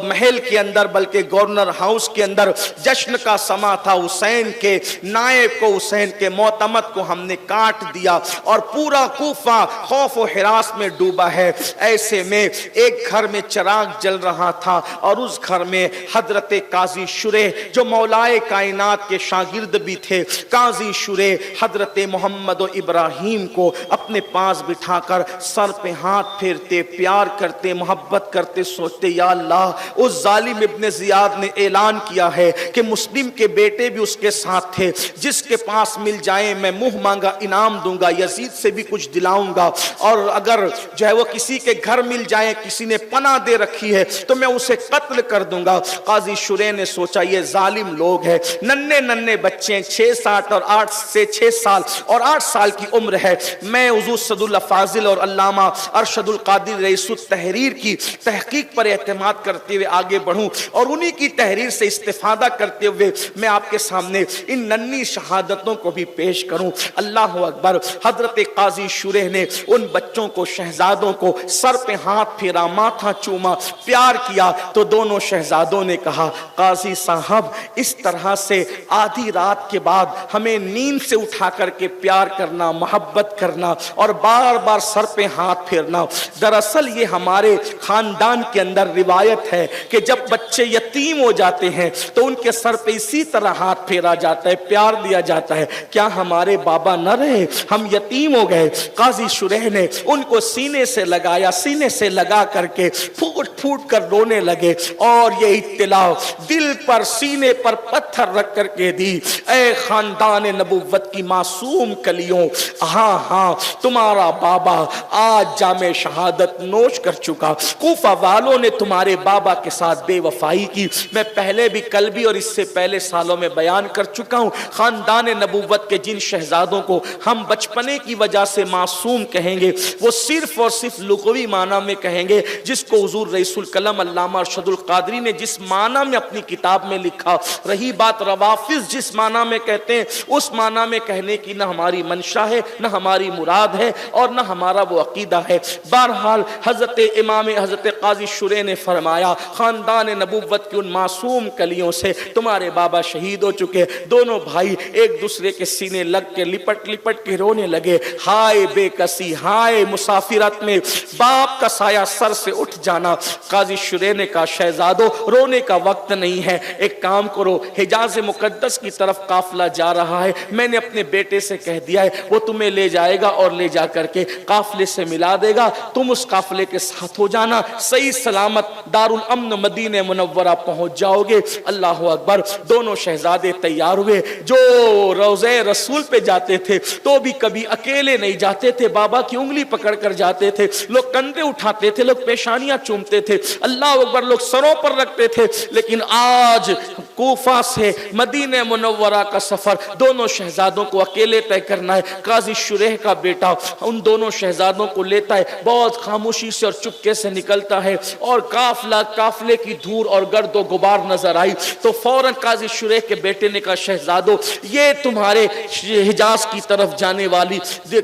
महल के अंदर, बल्कि गवर्नर हाउस के अंदर जश्न का समा था। हुसैन के नायब को, हुसैन के मोतमद को हमने काट दिया और पूरा कूफा खौफ और हिरास में डूबा है। ऐसे में एक घर में चिराग जल रहा था और उस घर में हजरत काजी शुरे जो मौलाए कायनात के शागिर्द भी थे, काजी शुरे हजरत मोहम्मद और इब्राहिम को अपने पास बिठाकर सर पे हाथ फेरते, प्यार करते, मोहब्बत करते, सोचते या अल्लाह उस जालिम इब्ने जियाद ने ऐलान किया है कि मुस्लिम के बेटे भी उसके साथ थे, जिसके पास मिल जाए मैं मुंह मांगा इनाम दूंगा, यजीद से भी कुछ दिलाऊंगा, और अगर जो है वो किसी के घर मिल जाए, किसी ने पनाह दे रखी है तो मैं उसे कत्ल कर दूंगा। काजी शुरे ने सोचा ये जालिम लोग हैं, नन्हे नन्हे बच्चे 6 और 8 से 6 साल और 8 साल की उम्र है। मैं हुजूर सदुल फाजिल और अल्लामा अरशदुल कादिर रईसुत तहरीर की तहकीक पर एतमाद करते हुए आगे बढ़ूं और उन्हीं की तहरीर से इस्तिफादा करते हुए मैं आपके सामने इन नन्ही शहादतों को भी पेश करूं। अल्लाह अकबर। हजरत काजी काजी शुरेह ने उन बच्चों को, शहजादों को सर पे हाथ फेरा, माथा चूमा, प्यार किया। तो दोनों शहजादों ने कहा, काजी साहब इस तरह से आधी रात के बाद हमें नींद से उठा करके प्यार करना, मोहब्बत करना और बार बार सर पे हाथ फेरना, दरअसल ये हमारे खानदान के अंदर रिवायत है कि जब बच्चे यतीम हो जाते हैं तो उनके सर पे इसी तरह हाथ फेरा जाता है, प्यार दिया जाता है। क्या हमारे बाबा न रहे, हम यतीम हो गए? काजी शुरेह ने उनको सीने से लगाया, सीने से लगा करके फूट फूट कर रोने लगे और ये इत्तिला दिल पर, सीने पर पत्थर रख करके दी, ऐ खानदान नबुव्वत की मासूम कलियों, हाँ हाँ तुम्हारा बाबा आज जामे शहादत नोश कर चुका। कूफा वालों ने तुम्हारे बाबा के साथ बेवफाई की। मैं पहले भी, कल भी और इससे पहले सालों में बयान कर चुका हूं, खानदान नबुव्वत के जिन शहजादों को हम बचपने की वजह से मासूम कहेंगे, वो सिर्फ और सिर्फ लुग़वी माना में कहेंगे, जिसको हुजूर रईसुल कलम अल्लामा अरशदुल क़ादरी ने जिस माना में अपनी किताब में लिखा। रही बात रवाफिज जिस माना में कहते हैं, उस माना में कहने की न हमारी मंशा है, न हमारी मुराद है और न हमारा वो अकीदा है। बहरहाल हजरत इमाम हजरत काजी शुरेह ने फरमाया, खानदान नबुव्वत की उन मासूम कलियों से तुम्हारे बाबा शहीद हो चुके। दोनों भाई एक दूसरे के सीने लग के लिपट लिपट के रोने लगे। हाय बेकसी, हाय मुसाफिरत में बाप का साया सर से उठ जाना। काजी शुरेह ने कहा, शहजादो रोने का वक्त नहीं है, एक काम करो, हिजाज मुकद्दस की तरफ काफिला जा रहा है, मैंने अपने बेटे से कह दिया है, वो तुम्हें ले जाएगा और ले जा करके काफिले से मिला देगा, तुम उस काफिले के साथ हो जाना, सही सलामत दारुल अम्न मदीने मुनव्वरा पहुंच जाओगे। अल्लाह अकबर। दोनों शहजादे तैयार हुए। जो रोज़े रसूल पे जाते थे तो भी कभी अकेले नहीं जाते थे, बाबा की उंगली पकड़ कर जाते थे, लोग कंधे उठाते थे, लोग पेशानियां चूमते थे, अल्लाह अकबर, लोग सरों पर रखते थे। लेकिन आज कूफा से मदीने मुनव्वरा का सफर दोनों शहजादों को अकेले तय करना है। काजी शुरेह का बेटा उन दोनों शहजादों को लेता है, बहुत खामोशी से और चुपके से निकलता है और काफिले की धूल और गर्द और गुबार नजर आई तो फौरन काजी शुरेह के बेटे ने कहा, शहजादो ये तुम्हारे हिजाज की तरफ जाने वाली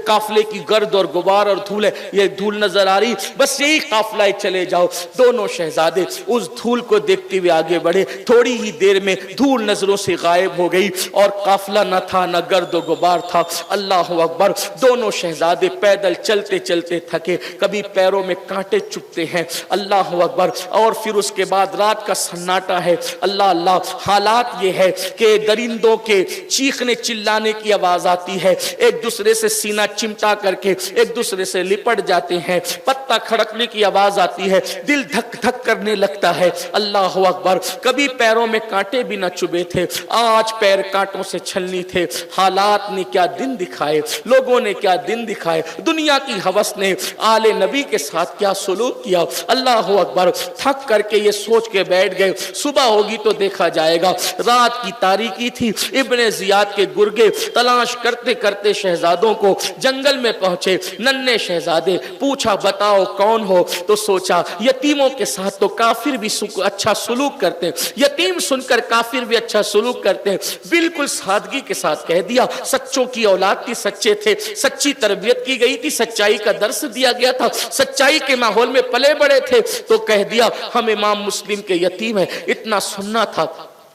काफिले की गर्द और गुबार और धूल है, ये धूल नजर आ रही, बस यही काफिला चले जाओ। दोनों शहजादे उस धूल को देखते हुए आगे बढ़े। थोड़ी ही देर में धूल नजरों से गायब हो गई और काफिला न था, न गर्द और गुबार था। अल्लाह अकबर। दोनों शहजादे पैदल चलते चलते थके, कभी पैरों में कांटे चुभते हैं, अल्लाह अकबर। और फिर उसके बाद रात का सन्नाटा है, अल्लाह अल्लाह। हालात ये है कि दरिंदों के चीखने चिल्लाने की आवाज आती है, एक दूसरे से सीना चिमटा करके एक दूसरे से लिपट जाते हैं, पत्ता खड़कने की आवाज आती है, दिल धक धक करने लगता है, अल्लाह अकबर। कभी पैरों में कांटे भी न चुभे थे, आज पैर कांटों से छलनी थे। हालात ने क्या दिन दिखाए, लोगों ने क्या दिन दिखाए, दुनिया की हवस ने आले नबी के साथ क्या सुलूक किया, अल्लाह अकबर। थक करके ये सोच के बैठ गए, सुबह होगी तो देखा जाएगा। रात की तारीकी थी, इब्ने जियाद के गुर्गे तलाश करते करते शहजादों को जंगल में पहुंचे। नन्हे शहजादे पूछा, बताओ कौन हो? तो सोचा यतीमों के साथ तो काफिर भी अच्छा सुलूक करते, यतीम सुनकर काफिर भी अच्छा सुलूक करते हैं। बिल्कुल सादगी के साथ कह दिया, सच्चों की औलाद थी, सच्चे थे, सच्ची तरबियत की गई थी, सच्चाई का दर्स दिया गया था, सच्चाई के माहौल में पले बड़े थे। तो कह दिया हम इमाम मुस्लिम के यतीम हैं। इतना सुनना था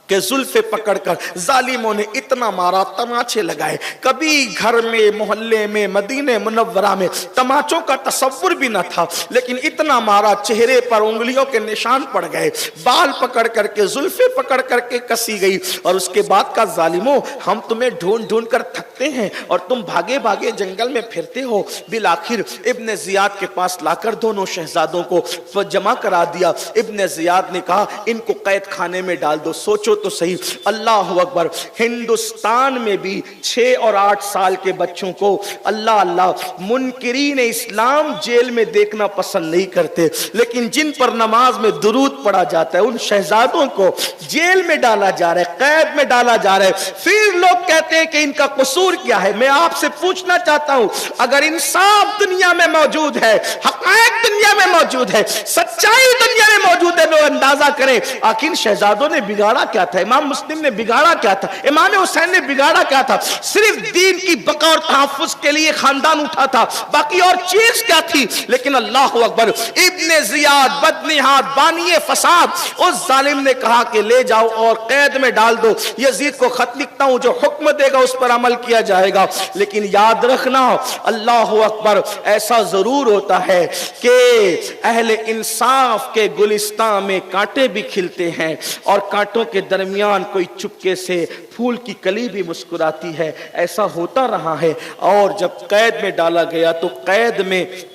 कि जुल्फे पकड़कर जालिमों ने इतना मारा, तमाचे लगाए। कभी घर में, मोहल्ले में, मदीने मुनव्वरा में तमाचों का तसव्वुर भी न था, लेकिन इतना मारा चेहरे पर उंगलियों के निशान पड़ गए, बाल पकड़ करके, जुल्फे पकड़ करके कसी गई। और उसके बाद का, जालिमों हम तुम्हें ढूंढ ढूंढ कर थकते हैं और तुम भागे भागे जंगल में फिरते हो। बिलाखिर इब्ने जियाद के पास लाकर दोनों शहजादों को जमा करा दिया। इब्ने जियाद ने कहा, इनको कैद खाने में डाल दो। सोचो तो सही, अल्लाह अकबर। हिंदुस्तान में भी 6 और 8 साल के बच्चों को अल्लाह अल्लाह मुनकिरीन इस्लाम जेल में देखना पसंद नहीं करते, लेकिन जिन पर नमाज में दुरूद पढ़ा जाता है उन शहजादों को जेल में डाला जा रहा है, कैद में डाला जा रहा है। फिर लोग कहते हैं कि इनका कसूर क्या है। मैं आपसे पूछना चाहता हूं, अगर इंसाफ दुनिया में मौजूद है, हक हकायक दुनिया में मौजूद है, सच्चाई दुनिया में मौजूद है। लोग अंदाजा करें आखिर शहजादों ने बिगाड़ा क्या था, इमाम मुस्लिम ने बिगाड़ा क्या था, इमाम हुसैन ने बिगाड़ा क्या था। सिर्फ दीन की बका और तहफ्फुज के लिए खानदान उठा था, बाकी और चीज क्या थी। लेकिन अल्लाह अकबर, इब्ने जियाद बदनिहात बानिए फसाद, उस जालिम ने कहा कि ले जाओ और कैद में डाल दो, यजीद को खत लिखता हूं, जो हुक्म देगा उस पर अमल किया जाएगा। लेकिन याद रखना अल्लाह अकबर, ऐसा जरूर होता है कि अहले इंसाफ के गुलिस्तान में कांटे भी खिलते हैं और कांटों के दरमियान कोई चुपके से फूल की कली भी मुस्कुराती है। ऐसा होता रहा है। और जब कैद में डाला गया तो कैद में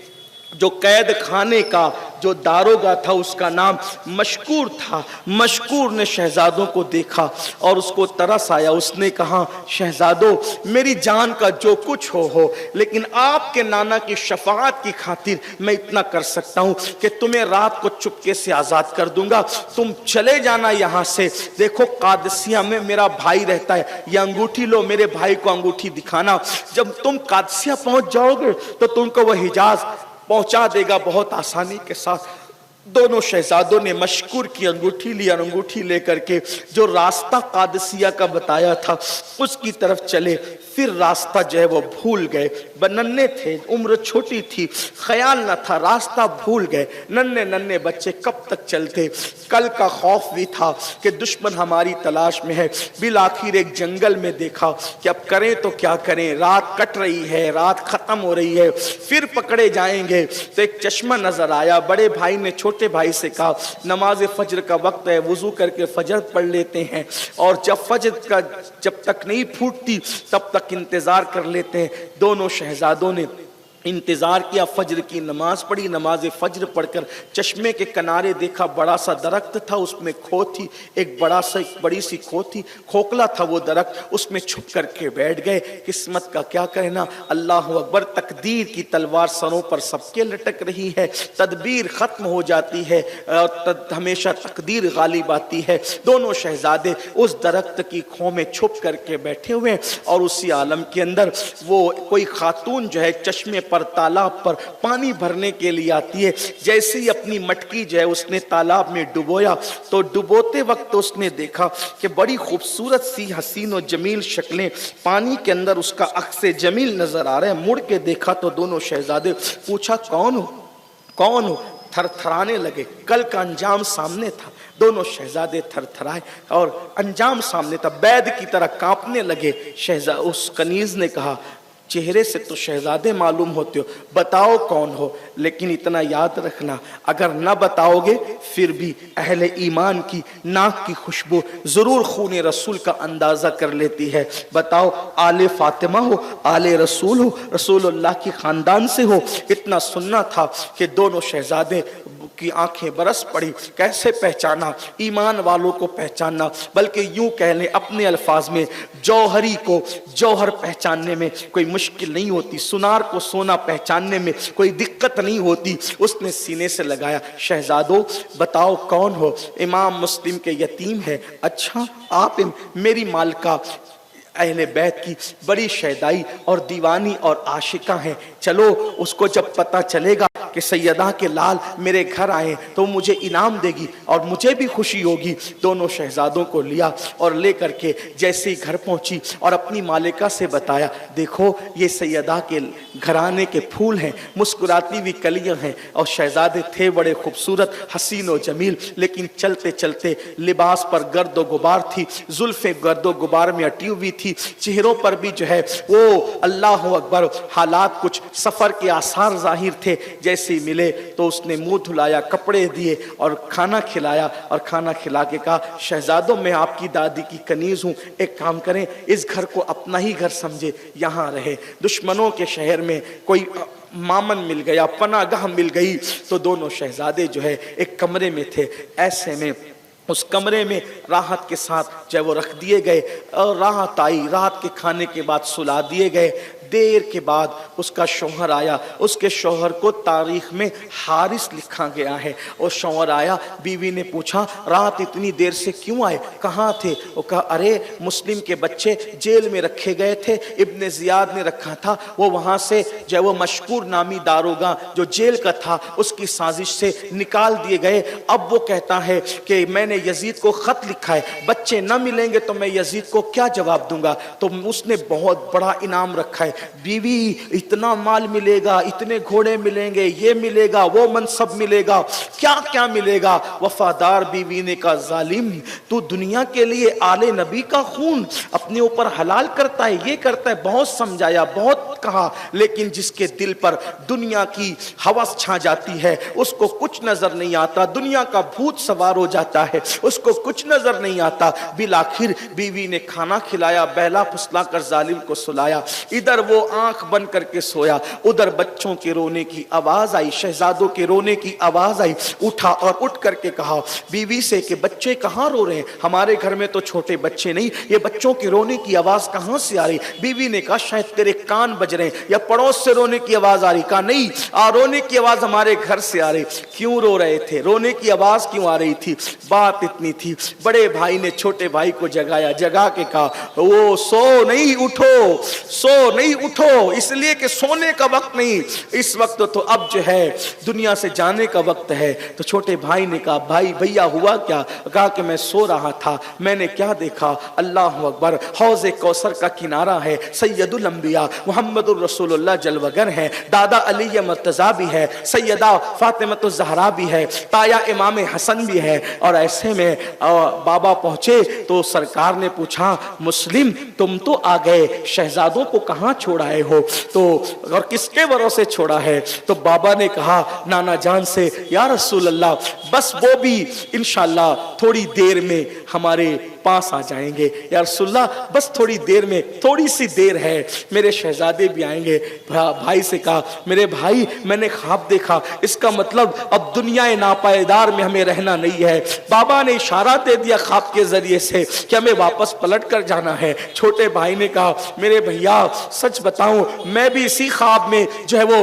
जो कैद खाने का जो दारोगा था उसका नाम मशकूर था। मशकूर ने शहजादों को देखा और उसको तरस आया। उसने कहा, शहजादों मेरी जान का जो कुछ हो, लेकिन आपके नाना की शफाअत की खातिर मैं इतना कर सकता हूं कि तुम्हें रात को चुपके से आजाद कर दूंगा, तुम चले जाना यहां से। देखो कादसिया में मेरा भाई रहता है, यह अंगूठी लो, मेरे भाई को अंगूठी दिखाना। जब तुम कादसिया पहुंच जाओगे तो तुमको वह हिजाज पहुंचा देगा बहुत आसानी के साथ। दोनों शहजादों ने मशकूर की अंगूठी ली और अंगूठी लेकर के जो रास्ता कादसिया का बताया था उसकी तरफ चले। फिर रास्ता जो है वो भूल गए। नन्हे थे, उम्र छोटी थी, ख्याल न था, रास्ता भूल गए। नन्हे नन्हे बच्चे कब तक चलते। कल का खौफ भी था कि दुश्मन हमारी तलाश में है। बिल आखिर एक जंगल में देखा कि अब करें तो क्या करें, रात कट रही है, रात खत्म हो रही है, फिर पकड़े जाएंगे। तो एक चश्मा नजर आया। बड़े भाई ने छोटे भाई से कहा, नमाज फजर का वक्त है, वुजू करके फजर पढ़ लेते हैं और जब फजर का जब तक नहीं फूटती तब तक इंतजार कर लेते हैं। दोनों शहजादों ने इंतजार किया, फजर की नमाज पढ़ी। नमाज फजर पढ़कर चश्मे के किनारे देखा, बड़ा सा दरख्त था, उसमें खो थी, एक बड़ी सी खो थी, खोखला था वो दरख्त, उसमें छुप करके बैठ गए। किस्मत का क्या कहना, अल्लाह अकबर। तकदीर की तलवार सरों पर सबके लटक रही है, तदबीर खत्म हो जाती है और हमेशा तकदीर गालिब आती है। दोनों शहजादे उस दरख्त की खो में छुप करके बैठे हुए और उसी आलम के अंदर वो कोई खातून जो है चश्मे पर तालाब पर पानी भरने के लिए आती है। जैसे ही अपनी मटकी जो है उसने तालाब में डुबोया तो डुबोते वक्त उसने देखा कि बड़ी खूबसूरत सी हसीन और जमील शक्लें पानी के अंदर उसका अक्स जमील नजर आ रहा है। मुड़ के देखा तो दोनों शहजादे, पूछा कौन हो, कौन हो? थरथराने लगे। कल का अंजाम सामने था। दोनों शहजादे थरथराए और अंजाम सामने था, बैद की तरह कांपने लगे। उस कनीज ने कहा, चेहरे से तो शहजादे मालूम होते हो, बताओ कौन हो। लेकिन इतना याद रखना, अगर न बताओगे फिर भी अहले ईमान की नाक की खुशबू जरूर खूने रसूल का अंदाजा कर लेती है। बताओ आले फातिमा हो, आले रसूल हो, रसूलुल्लाह की खानदान से हो। इतना सुनना था कि दोनों शहजादे की आंखें बरस पड़ी। कैसे पहचाना? ईमान वालों को पहचानना, बल्कि यूं कह लें अपने अल्फाज में, जौहरी को जौहर पहचानने में कोई मुश्किल नहीं होती, सुनार को सोना पहचानने में कोई दिक्कत नहीं होती। उसने सीने से लगाया, शहजादों बताओ कौन हो? इमाम मुस्लिम के यतीम है। अच्छा आप मेरी मालका अहले बैत की बड़ी शहदाई और दीवानी और आशिका हैं। चलो उसको जब पता चलेगा कि सैयदा के लाल मेरे घर आए तो मुझे इनाम देगी और मुझे भी खुशी होगी। दोनों शहजादों को लिया और लेकर के जैसे ही घर पहुंची और अपनी मालिका से बताया, देखो ये सैयदा के घराने के फूल हैं, मुस्कुराती हुई कलियां हैं। और शहजादे थे बड़े खूबसूरत, हसीन और जमील, लेकिन चलते चलते लिबास पर गर्दो गुबार थी, जुल्फे गर्दो गुबार में अटी हुई थी, चेहरों पर भी जो है वो अल्लाह अकबर हालात कुछ सफर के आसार जाहिर थे। जैसे ही मिले तो उसने मुंह धुलाया, कपड़े दिए और खाना खिलाया। और खाना खिला के कहा, शहजादों मैं आपकी दादी की कनीज हूं, एक काम करें इस घर को अपना ही घर समझे, यहां रहे। दुश्मनों के शहर में कोई मामन मिल गया, पनागाह मिल गई। तो दोनों शहजादे जो है एक कमरे में थे। ऐसे में उस कमरे में राहत के साथ जब वो रख दिए गए और राहत आई, रात के खाने के बाद सुला दिए गए। देर के बाद उसका शौहर आया। उसके शौहर को तारीख में हारिस लिखा गया है। और शौहर आया, बीवी ने पूछा रात इतनी देर से क्यों आए, कहाँ थे? वो कहा अरे मुस्लिम के बच्चे जेल में रखे गए थे, इब्ने जियाद ने रखा था, वो वहां से जो वो मशकूर नामी दारोगा जो जेल का था उसकी साजिश से निकाल दिए गए। अब वो कहता है कि मैंने यजीद को खत लिखा है, बच्चे न मिलेंगे तो मैं यजीद को क्या जवाब दूंगा? तो उसने बहुत बड़ा इनाम रखा है, बीवी इतना माल मिलेगा, इतने घोड़े मिलेंगे, ये मिलेगा, वो मनसब मिलेगा, क्या क्या मिलेगा। वफादार बीवी ने कहा जालिम, तू दुनिया के लिए आले नबी का खून अपने ऊपर हलाल करता है, ये करता है। बहुत समझाया, बहुत कहा, लेकिन जिसके दिल पर दुनिया की हवस छा जाती है उसको कुछ नजर नहीं आता, दुनिया का भूत सवार हो जाता है, उसको कुछ नजर नहीं आता। बिलाखिर बीवी ने खाना खिलाया, बहला फुसला कर जालिम को सुलाया। इधर वो आंख बंद करके सोया, उधर बच्चों के रोने की आवाज आई, शहजादों के रोने की आवाज आई। उठा और उठ करके कहा बीवी से कि बच्चे कहाँ रो रहे हैं? हमारे घर में तो छोटे बच्चे नहीं, ये बच्चों के रोने की आवाज कहाँ से आ रही? बीवी ने कहा शायद तेरे कान बज रहे हैं या पड़ोस से रोने की आवाज आ रही। कहा नहीं, रोने की आवाज हमारे घर से आ रही। क्यों रो रहे थे, रोने की आवाज क्यों आ रही थी? बात इतनी थी, बड़े भाई ने छोटे भाई को जगाया, जगा के कहा वो सो नहीं उठो, सो नहीं उठो, इसलिए कि सोने का वक्त नहीं, इस वक्त तो अब जो है दुनिया से जाने का वक्त है। तो छोटे भाई ने कहा भाई भैया हुआ क्या? कहा कि मैं सो रहा था, मैंने क्या देखा? अल्लाह अकबर, हौज़े कौसर का किनारा है, सैयदुल अंबिया मुहम्मदुर रसूलुल्लाह जलवगर है, दादा अली मर्तज़ा भी है, सैयदा फातिमतुज़ ज़हरा भी है, ताया इमाम हसन भी है। और ऐसे में बाबा पहुंचे तो सरकार ने पूछा मुस्लिम तुम तो आ गए, शहजादों को कहाँ छोड़ आए हो? तो और किसके भरोसे छोड़ा है? तो बाबा ने कहा नाना जान से, या रसूल अल्लाह बस वो भी इंशाल्लाह थोड़ी देर में हमारे पास आ जाएंगे, या रसूलल्लाह बस थोड़ी देर में, थोड़ी सी देर है, मेरे शहजादे भी आएंगे। भाई से कहा मेरे भाई मैंने ख्वाब देखा, इसका मतलब अब दुनिया नापायदार में हमें रहना नहीं है। बाबा ने इशारा दे दिया ख्वाब के जरिए से कि हमें वापस पलट कर जाना है। छोटे भाई ने कहा मेरे भैया सच बताऊं मैं भी इसी ख्वाब में जो है वो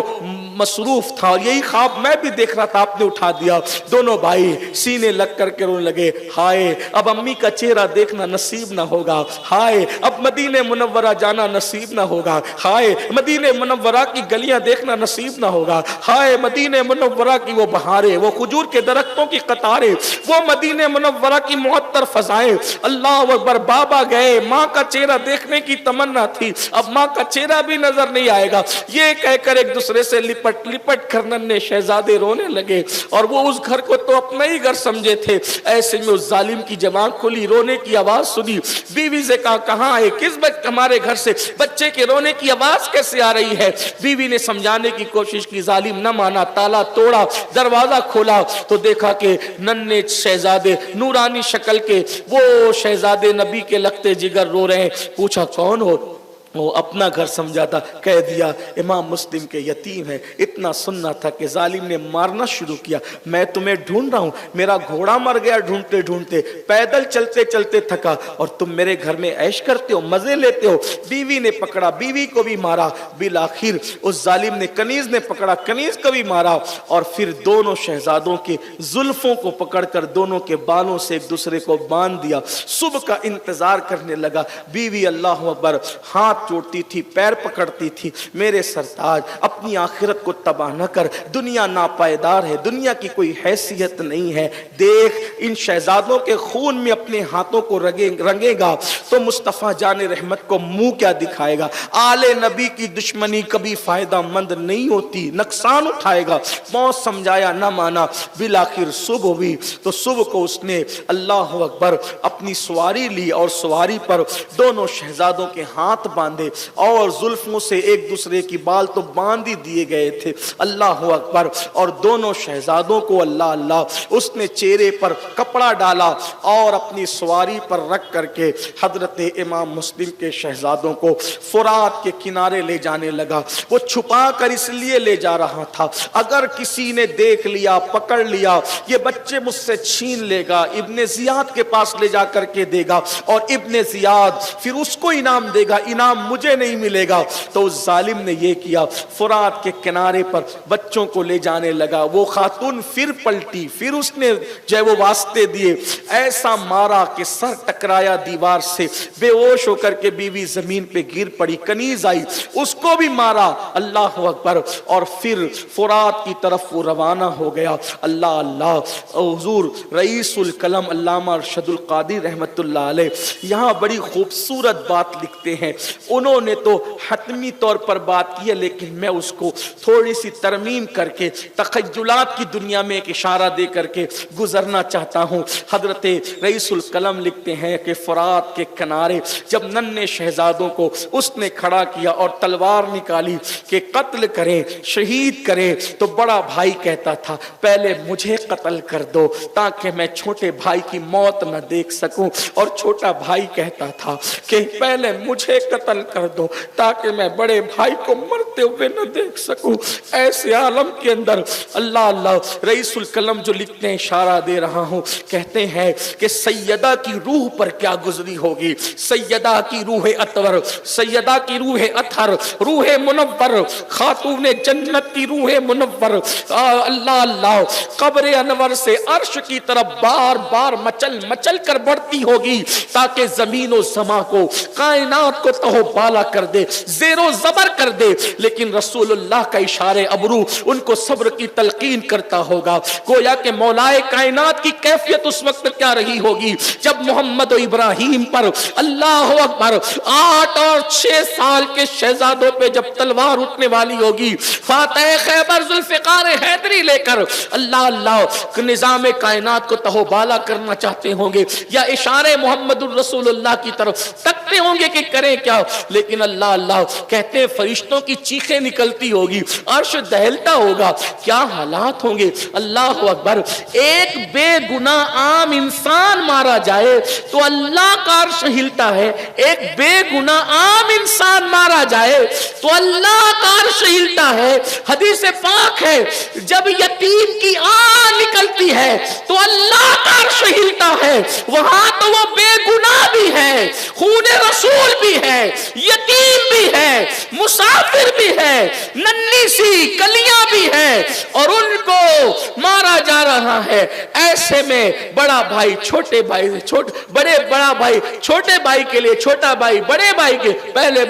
मसरूफ था और यही ख्वाब मैं भी देख रहा था, आपने उठा दिया। दोनों भाई सीने लग करके रोने लगे, हाय अब अम्मी का चेहरा देखना नसीब ना होगा, हाय अब मदीने मुनव्वरा जाना नसीब ना होगा, हाय मदीने मुनव्वरा की गलियां देखना नसीब ना होगा, हाय मदीने मुनव्वरा की वो बहारें, वो खजूर के दरख्तों की कतारें, वो मदीने मुनव्वरा की मुअत्तर फजाएं। अल्लाह अकबर, बाबा गए, माँ का चेहरा देखने की तमन्ना थी, अब माँ का चेहरा भी नजर नहीं आएगा। ये कहकर एक दूसरे से लिपट लिपट कर नन्हे शहजादे रोने लगे और वो उस घर को तो अपना ही घर समझे थे। ऐसे में उस जालिम की जबान खुली, रोने की आवाज सुनी। बीवी से कहा कहाँ आए, किस बच्चे, हमारे घर से बच्चे के रोने की आवाज कैसे आ रही है? बीवी ने समझाने की कोशिश की, जालिम न माना, ताला तोड़ा, दरवाजा खोला तो देखा कि नन्हे शहजादे नूरानी शक्ल के वो शहजादे नबी के लगते जिगर रो रहे हैं। पूछा कौन हो? वो अपना घर समझा था, कह दिया इमाम मुस्लिम के यतीम है। इतना सुनना था कि जालिम ने मारना शुरू किया, मैं तुम्हें ढूंढ रहा हूं, मेरा घोड़ा मर गया ढूंढते ढूंढते, पैदल चलते चलते थका और तुम मेरे घर में ऐश करते हो, मजे लेते हो। बीवी ने पकड़ा, बीवी को भी मारा, बिल आखिर उस जालिम ने कनीज ने पकड़ा, कनीज को भी मारा और फिर दोनों शहजादों के जुल्फों को पकड़कर दोनों के बालों से एक दूसरे को बांध दिया। सुबह का इंतजार करने लगा। बीवी अल्लाह अकबर हाथ जोड़ती थी, पैर पकड़ती थी, मेरे सरताज अपनी आखिरत को तबाह न कर, दुनिया नापायदार है, दुनिया की कोई हैसियत नहीं है। देख इन शहजादों के खून में अपने हाथों को रंगेगा तो मुस्तफा जाने रहमत को मुंह क्या दिखाएगा? आले नबी की दुश्मनी कभी फायदा मंद नहीं होती, नुकसान उठाएगा। बहुत समझाया न माना, बिल आखिर सुबह हुई तो सुबह को उसने अल्लाह अकबर अपनी सवारी ली और सवारी पर दोनों शहजादों के हाथ बांधे और जुल्फों से एक दूसरे की बाल तो बांध ही दिए गए थे। अल्लाह अकबर। और दोनों शहजादों को अल्लाह अल्लाह उसने चेहरे पर कपड़ा डाला और अपनी सवारी पर रख करके हजरत इमाम मुस्लिम के शहजादों को फुरात के किनारे ले जाने लगा। वो छुपा कर इसलिए ले जा रहा था, अगर किसी ने देख लिया, पकड़ लिया, ये बच्चे मुझसे छीन लेगा, इब्ने जियाद के पास ले जा करके देगा और इब्ने जियाद फिर उसको इनाम देगा, इनाम मुझे नहीं मिलेगा। तो उस जालिम ने ये किया, फुरात के किनारे पर बच्चों को ले जाने लगा। वो खातून फिर पलटी, फिर उसने जो है वो वास्ते दिए, ऐसा मारा कि सर टकराया दीवार से, बेहोश होकर के बीवी जमीन पे गिर पड़ी। कनीज आई, उसको भी मारा। अल्लाह अकबर। और फिर फुरात की तरफ वो रवाना हो गया। अल्लाह अल्लाह। हुजूर रईसुल कलम अल्लामा अरशदुल कादिर रहमतुल्लाह अलैह यहाँ बड़ी खूबसूरत बात लिखते हैं। उन्होंने तो हतमी तौर पर बात की है, लेकिन मैं उसको थोड़ी सी तरमीम करके तखय्युलात की दुनिया में एक इशारा दे करके गुजरना चाहता हूँ। हजरत रईसुल कलम लिखते हैं कि फुरात के किनारे जब नन्हे शहजादों को उसने खड़ा किया और तलवार निकाली कि कत्ल करें, शहीद करें, तो बड़ा भाई कहता था पहले मुझे कत्ल कर दो ताकि मैं छोटे भाई की मौत न देख सकूं। और छोटा भाई कहता था कि पहले मुझे कत्ल कर दो ताकि मैं बड़े भाई को मरते हुए न देख सकूं। ऐसे आलम के अंदर अल्लाह अल्लाह रईसुल कलम जो लिखते हैं, इशारा दे रहा हूं, कहते हैं कि सैयदा की रूह पर क्या गुजरी होगी। सैयदा की रूह अतवर, सैयदा की रूह अतहर, रूह मुनव्वर, खातून जन्नत की रूह मुनव्वर, अल्लाह अल्लाह कब्र अनवर से अर्श की तरफ बार बार मचल मचल कर बढ़ती होगी ताकि जमीन और समा को, कायनात को तहोबाला कर दे, जेरो जबर कर दे। लेकिन रसूलुल्लाह का इशारे अबरू उनको सब्र की तलकीन करता होगा। गोया के मौलाए कायनात की कैफियत उस वक्त क्या रही होगी जब मोहम्मद और इब्राहिम पर अल्लाह अकबर 8 और 6 साल के शहजादों पे जब तलवार उठने वाली होगी, फातह खैबर जुल्फिकार हैदरी लेकर अल्लाह अल्लाह निजाम कायनात को तहोबाला करना चाहते होंगे या इशारे मोहम्मदुर रसूलुल्लाह की तरफ तकते होंगे कि करें क्या। लेकिन अल्लाह अल्लाह कहते हैं फरिश्तों की चीखें निकलती होगी, अर्श दहलता होगा, क्या हालात होंगे। अल्लाह अकबर। एक बेगुनाह आम इंसान मारा जाए तो अल्लाह का अर्श हिलता है, एक बेगुनाह आम इंसान मारा जाए तो अल्लाह का अर्श हिलता है। हदीस पाक है जब यतीम की आन निकलती है तो अल्लाह का अर्श हिलता है। वहां तो वो बेगुनाह भी है, खूने रसूल भी है, यतीम भी है, मुसाफिर भी है, नन्ही सी कलियां भी है और उनको मारा जा रहा है। ऐसे में बड़ा भाई छोटे भाई से बड़े, बड़ा भाई छोटे भाई के लिए, छोटा भाई बड़े भाई के पहले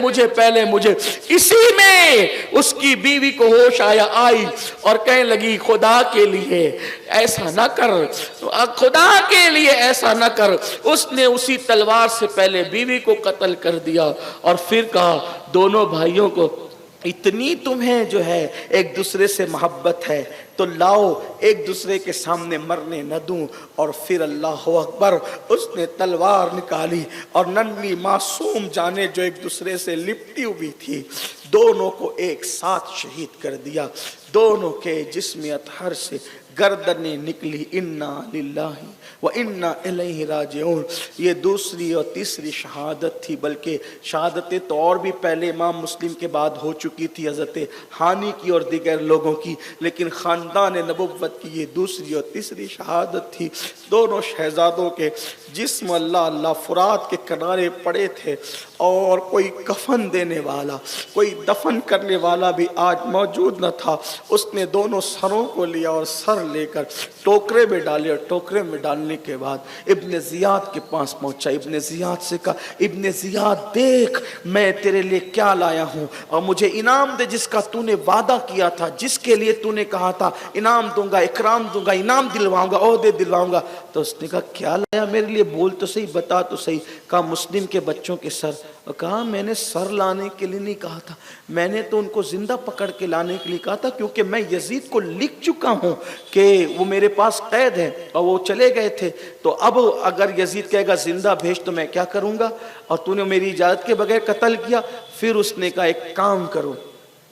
मुझे। इसी में उसकी बीवी को होश आई और कहने लगी खुदा के लिए ऐसा ना कर, खुदा के लिए ऐसा ना कर। उसने उसी तलवार से पहले बीवी को कत्ल कर दिया और फिर कहा दोनों भाइयों को इतनी तुम्हें जो है एक दूसरे से मोहब्बत है तो लाओ एक दूसरे के सामने मरने न दूं। और फिर अल्लाह अकबर, उसने तलवार निकाली और नन्ही मासूम जाने जो एक दूसरे से लिपटी हुई थी, दोनों को एक साथ शहीद कर दिया। दोनों के जिस्म अतहर से गर्दनें निकली। इन्ना लिल्लाहि व इन्ना इलैहि राजिऊन। ये दूसरी और तीसरी शहादत थी, बल्कि शहादतें तो और भी पहले इमाम मुस्लिम के बाद हो चुकी थी, हज़रत हानी की और दीगर लोगों की, लेकिन ख़ानदान नबुव्वत की ये दूसरी और तीसरी शहादत थी। दोनों शहजादों के जिस्म अल्लाह अल्लाह फुरात के किनारे पड़े थे और कोई कफन देने वाला, कोई दफन करने वाला भी आज मौजूद न था। उसने दोनों सरों को लिया और सर लेकर टोकरे में डाले और टोकरे में डालने के बाद इब्ने ज़ियाद के पास पहुंचा। इब्ने ज़ियाद से कहा, इब्ने ज़ियाद देख मैं तेरे लिए क्या लाया हूं और मुझे इनाम दे जिसका तूने वादा किया था, जिसके लिए तूने कहा था इनाम दूंगा, इकराम दूंगा, इनाम दिलवाऊंगा, ओहदे दिलवाऊंगा। तो उसने कहा क्या लाया मेरे लिए, बोल तो सही, बता तो सही। कहा मुस्लिम के बच्चों के सर। और कहा मैंने सर लाने के लिए नहीं कहा था, मैंने तो उनको जिंदा पकड़ के लाने के लिए कहा था, क्योंकि मैं यजीद को लिख चुका हूं कि वो मेरे पास कैद है और वो चले गए थे। तो अब अगर यजीद कहेगा जिंदा भेज तो मैं क्या करूंगा, और तूने मेरी इजाजत के बगैर कत्ल किया। फिर उसने कहा एक काम करो,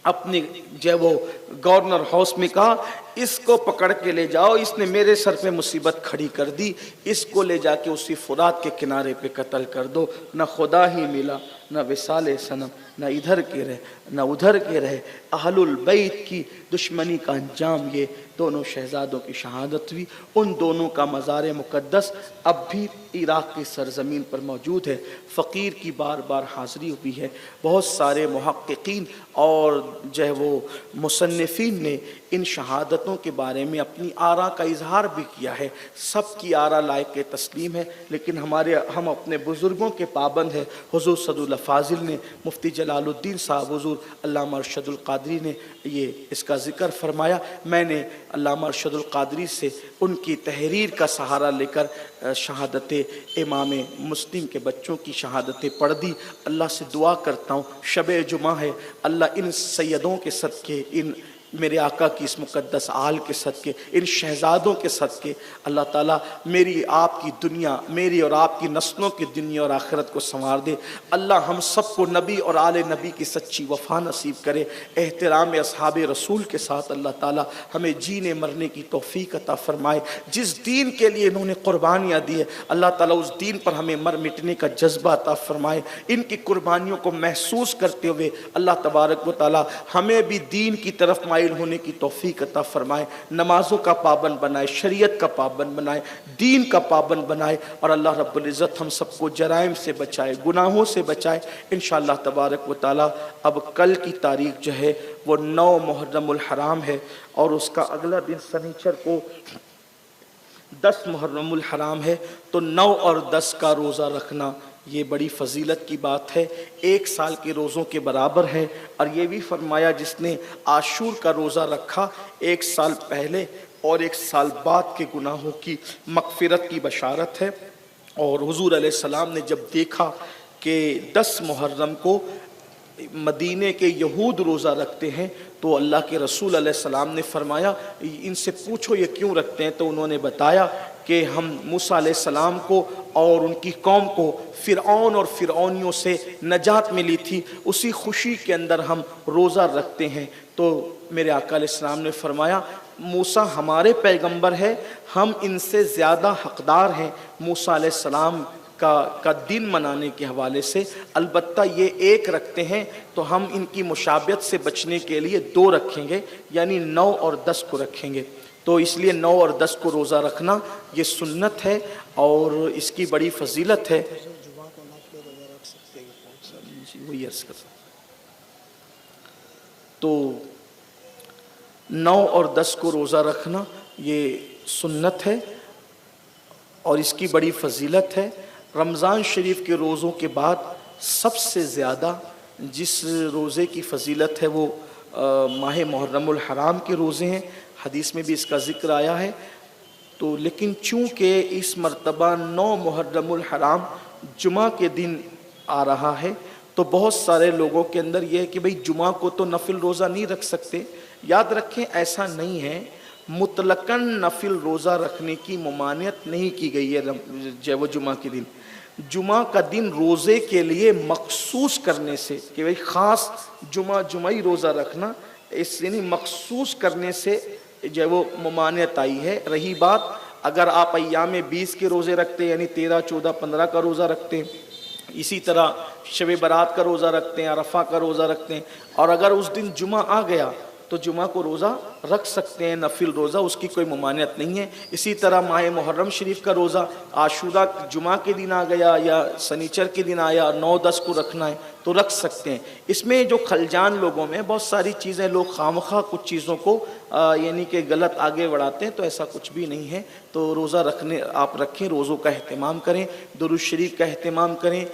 अपने जो वो गवर्नर हाउस में कहा इसको पकड़ के ले जाओ, इसने मेरे सर पे मुसीबत खड़ी कर दी, इसको ले जाके उसी फुरात के किनारे पे कत्ल कर दो। न खुदा ही मिला, न विसाल सनम, न इधर के रहे न उधर के रहे, अहलुल बैत की दुश्मनी का अंजाम ये। दोनों शहजादों की शहादत हुई। उन दोनों का मज़ार मुक़द्दस अब भी इराक़ की सरज़मीन पर मौजूद है। फ़कीर की बार बार हाज़िरी हुई है। बहुत सारे मुहक्किकीन और जो है वो मुसन्निफ़ीन ने इन शहादतों के बारे में अपनी आरा का इजहार भी किया है। सब की आरा लायक तस्लीम है, लेकिन हम अपने बुज़ुर्गों के पाबंद हैं। हुज़ूर सदुल फ़ाज़िल ने, मुफ्ती जलालुद्दीन साहब हुज़ूर अल्लामा अरशदुल क़ादरी ने ये इसका ज़िक्र फरमाया। मैंने अल्लामा अरशदुल क़ादरी से उनकी तहरीर का सहारा लेकर शहादत इमाम मुस्लिम के बच्चों की शहादतें पढ़ दी। अल्लाह से दुआ करता हूँ, शब जुमा है, अल्लाह इन सैयदों के सदक़े, इन मेरे आका की इस मुक़द्दस आल के सदक़े, इन शहज़ादों के सदक़े अल्लाह ताला मेरी आपकी दुनिया, मेरी और आपकी नस्लों की दुनिया और आखिरत को संवार दे। अल्लाह हम सबको नबी और आले नबी की सच्ची वफ़ा नसीब करे। एहतराम असहाब रसूल के साथ अल्लाह ताला हमें जीने मरने की तौफ़ीक अता फ़रमाए। जिस दीन के लिए इन्होंने क़ुरबानियाँ दी है, अल्लाह ताला उस दीन पर हमें मर मिटने का जज्बा अता फ़रमाए। इनकी कुर्बानियों को महसूस करते हुए अल्लाह तबारक व तआला हमें भी दीन की तरफ होने की तौफीक अता फरमाए। नमाजों का पाबंद बनाए, शरीयत का पाबंद बनाए, दीन का पाबंद बनाए और अल्लाह रब्बुल इज़्ज़त हम सबको जराइम से बचाए, गुनाहों से बचाए इंशाअल्लाह तबारक व तआला। अब कल की तारीख जो है वो 9 मुहर्रमुल हराम है और उसका अगला दिन शनिचर को 10 मुहर्रमुल हराम है। तो 9 और 10 का रोज़ा रखना ये बड़ी फजीलत की बात है, 1 साल के रोज़ों के बराबर है। और ये भी फरमाया जिसने आशूर का रोज़ा रखा 1 साल पहले और 1 साल बाद के गुनाहों की मग़फ़िरत की बशारत है। और हुज़ूर अलैहिस्सलाम ने जब देखा कि 10 मुहर्रम को मदीने के यहूद रोज़ा रखते हैं तो अल्लाह के रसूल अलैहिस्सलाम ने फरमाया इनसे पूछो ये क्यों रखते हैं। तो उन्होंने बताया कि हम मूसा अलैहिस्सलाम को और उनकी कौम को फ़िरऔन और फ़िरऔनियों से नजात मिली थी, उसी खुशी के अंदर हम रोज़ा रखते हैं। तो मेरे आका अलैहिस्सलाम ने फरमाया मूसा हमारे पैगंबर है, हम इनसे ज़्यादा हक़दार हैं मूसा अलैहिस्सलाम का दिन मनाने के हवाले से। अलबत्ता ये 1 रखते हैं तो हम इनकी मुशाबियत से बचने के लिए 2 रखेंगे, यानी 9 और 10 को रखेंगे। तो इसलिए 9 और 10 को रोज़ा रखना ये सुन्नत है और इसकी बड़ी फजीलत है। तो 9 और 10 को रोज़ा रखना ये सुन्नत है और इसकी बड़ी फजीलत है। रमज़ान शरीफ के रोज़ों के बाद सबसे ज़्यादा जिस रोज़े की फजीलत है वो माह मुहर्रमुल हराम के रोज़े हैं। हदीस में भी इसका ज़िक्र आया है। तो लेकिन चूँकि इस मर्तबा 9 मुहर्रमुल हराम जुमा के दिन आ रहा है तो बहुत सारे लोगों के अंदर यह है कि भाई जुमा को तो नफिल रोज़ा नहीं रख सकते। याद रखें ऐसा नहीं है, मुतलकन नफिल रोज़ा रखने की ममानियत नहीं की गई है। जब वो जुमा के दिन, जुमा का दिन रोज़े के लिए मखसूस करने से कि भाई ख़ास जुमाई रोज़ा रखना, इससे नहीं मखसूस करने से जो वो ममानियत आई है। रही बात अगर आप अय्याम 20 के रोज़े रखते हैं यानी 13, 14, 15 का रोज़ा रखते हैं, इसी तरह शब बरात का रोज़ा रखते हैं, अरफा का रोज़ा रखते हैं और अगर उस दिन जुमा आ गया तो जुमा को रोज़ा रख सकते हैं, नफिल रोज़ा, उसकी कोई ममानियत नहीं है। इसी तरह माह मुहर्रम शरीफ का रोज़ा आशूरा जुमा के दिन आ गया या सनीचर के दिन आया, 9-10 को रखना है तो रख सकते हैं। इसमें जो खलजान लोगों में बहुत सारी चीज़ें, लोग खामखा कुछ चीज़ों को यानी कि गलत आगे बढ़ाते हैं, तो ऐसा कुछ भी नहीं है। तो रोज़ा रखने आप रखें, रोज़ों का अहतमाम करें, दुरूद शरीफ का अहतमाम करें,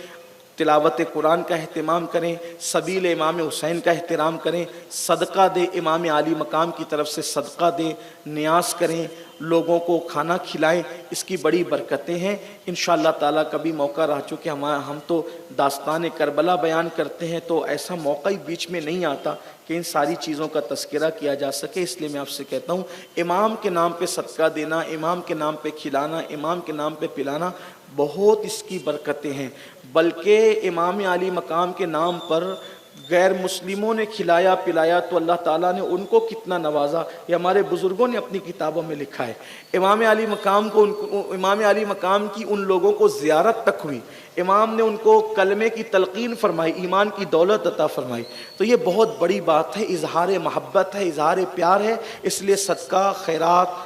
तिलावत कुरान का अहतमाम करें, सबील इमाम हुसैन का एहतराम करें, सदका दे, इमाम आली मकाम की तरफ से सदका दें, नियाज करें, लोगों को खाना खिलाएं, इसकी बड़ी बरकतें हैं इंशाअल्लाह ताला। कभी मौका रह चुके हम तो दास्तान करबला बयान करते हैं तो ऐसा मौका ही बीच में नहीं आता कि इन सारी चीज़ों का तस्करा किया जा सके। इसलिए मैं आपसे कहता हूँ इमाम के नाम पे सदका देना, इमाम के नाम पे खिलाना, इमाम के नाम पे पिलाना, बहुत इसकी बरकतें हैं। बल्कि इमाम आली मकाम के नाम पर गैर मुस्लिमों ने खिलाया पिलाया तो अल्लाह ताला ने उनको कितना नवाजा, ये हमारे बुजुर्गों ने अपनी किताबों में लिखा है। इमाम अली मकाम की उन लोगों को ज़ियारत तक हुई, इमाम ने उनको कलमे की तलकीन फरमाई, ईमान की दौलत अता फरमाई। तो ये बहुत बड़ी बात है, इजहार मोहब्बत है, इजहार प्यार है। इसलिए सदका, खैरात,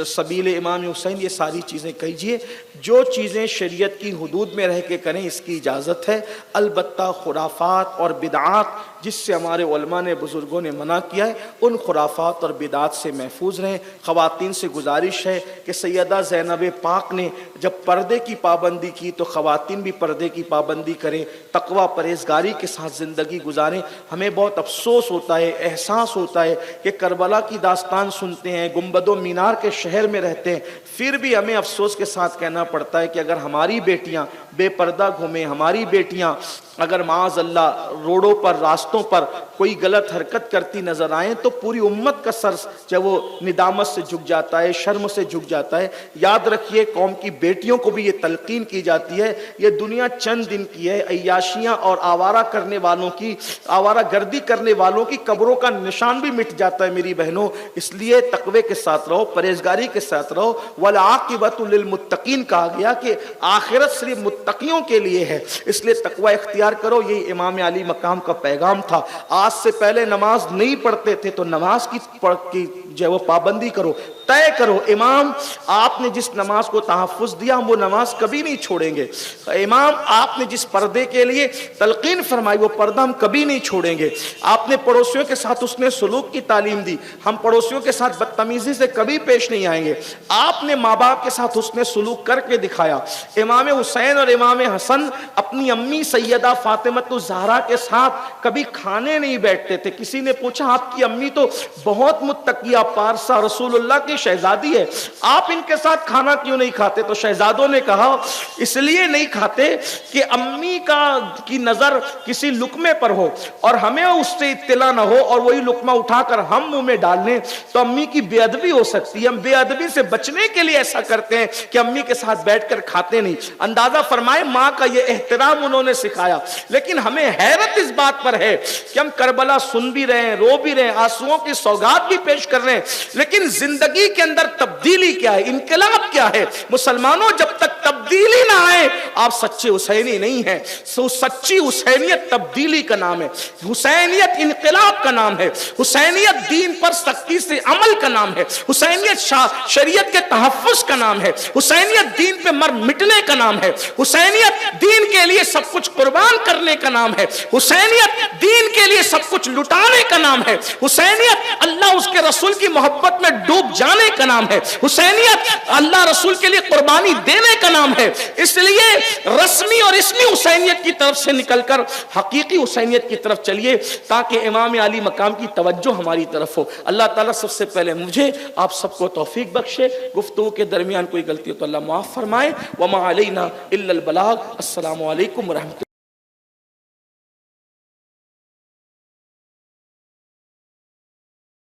सबील इमाम हुसैन, ये सारी चीज़ें कीजिए। जो चीज़ें शरीयत की हुदूद में रह के करें इसकी इजाज़त है। अलबत्ता खुराफात और बिदआत जिससे हमारे उलमा ने बुज़ुर्गों ने मना किया है, उन खुराफात और बिदआत से महफूज रहें। ख़वातीन से गुजारिश है कि सैयदा ज़ैनब पाक ने जब पर्दे की पाबंदी की तो ख़वातीन भी पर्दे की पाबंदी करें, तक़वा परहेज़गारी के साथ ज़िंदगी गुजारें। हमें बहुत अफसोस होता है, एहसास होता है कि करबला की दास्तान सुनते हैं, गुंबदो मीनार के शहर में रहते हैं, फिर भी हमें अफसोस के साथ कहना पड़ता है कि अगर हमारी बेटियां बेपर्दा घूमें, हमारी बेटियां अगर माज़ अल्लाह रोडों पर, रास्तों पर कोई गलत हरकत करती नजर आए तो पूरी उम्मत का सर जब वो निदामत से झुक जाता है, शर्म से झुक जाता है। याद रखिए, कौम की बेटियों को भी ये तलकीन की जाती है, ये दुनिया चंद दिन की है। अय्याशियां और आवारा करने वालों की, आवारा गर्दी करने वालों की कब्रों का निशान भी मिट जाता है मेरी बहनों। इसलिए तकवे के साथ रहो, परहेजगारी के साथ रहो। वल आक़िबतु लिल मुत्तकीन कहा गया कि आखिरत सिर्फ मुत्तकियों के लिए है, इसलिए तकवा इख्तियार करो। यही इमाम अली मकाम का पैगाम था। आज से पहले नमाज नहीं पढ़ते थे तो नमाज की जो वो पाबंदी करो, तय करो। इमाम आपने जिस नमाज को तहफ़्फ़ुज़ दिया हम वो नमाज कभी नहीं छोड़ेंगे। इमाम आपने जिस पर्दे के लिए तलकीन फरमाई वो पर्दा हम कभी नहीं छोड़ेंगे। आपने पड़ोसियों के साथ उसने सुलूक की तालीम दी, हम पड़ोसियों के साथ बदतमीजी से कभी पेश नहीं आएंगे। आपने माँ बाप के साथ उसने सुलूक करके दिखाया। इमाम हुसैन और इमाम हसन अपनी अम्मी सैयदा फातिमतुज़ ज़हरा के साथ कभी खाने नहीं बैठते थे। किसी ने पूछा आपकी अम्मी तो बहुत मुत्तकिया, पारसा, रसूलुल्लाह की शहजादी है, आप इनके साथ खाना क्यों नहीं खाते? तो शहजादों ने कहा इसलिए नहीं खाते कि अम्मी की नजर किसी लुकमे पर हो और हमें उससे इत्तला ना हो और वही लुकमा उठाकर हम मुंह में डाल लें तो अम्मी की बेअदबी हो सकती है। हम बेअदबी से बचने के लिए ऐसा करते हैं कि अम्मी के साथ बैठकर खाते नहीं। अंदाजा फरमाए, माँ का ये एहतराम उन्होंने सिखाया। लेकिन हमें हैरत इस बात पर है कि हम करबला सुन भी रहे हैं, रो भी रहे हैं, आंसुओं की सौगात भी पेश कर रहे हैं, लेकिन जिंदगी के अंदर तब्दीली क्या है, इनकलाब क्या है? मुसलमानों, जब तक तब्दीली ना आए आप सच्चे हुसैनी नहीं हैं। सच्ची हुसैनियत तब्दीली का नाम है, हुसैनियत इनकलाब का नाम है, हुसैनियत दीन पर सख्ती से अमल का नाम है, हुसैनियत शरीयत के तहफ़्फ़ुज़ का नाम है, हुसैनियत दीन पे मर मिटने का नाम है, हुसैनियत दीन के लिए सब कुछ कुर्बान करने का नाम है, हुसैनियत दीन के लिए सब कुछ लुटाने का नाम है, हुसैनियत अल्लाह उसके रसूल की मोहब्बत में डूब जाने का नाम है, हुसैनियत अल्लाह रसूल के लिए कुर्बानी देने का नाम है। इसलिए रस्मी और इसमी हुसैनियत की तरफ से निकलकर हकीकी हुसैनियत की तरफ चलिए ताकि इमाम अली मकाम की तवज्जो हमारी तरफ हो। अल्लाह ताला सबसे पहले मुझे आप सबको तौफीक बख्शे। गुफ्तगू के दरमियान कोई गलती हो तो अल्लाह माफ फरमाए। वमा अलैना इल्लल बलाग। अस्सलामु अलैकुम व रहमतुल्लाह।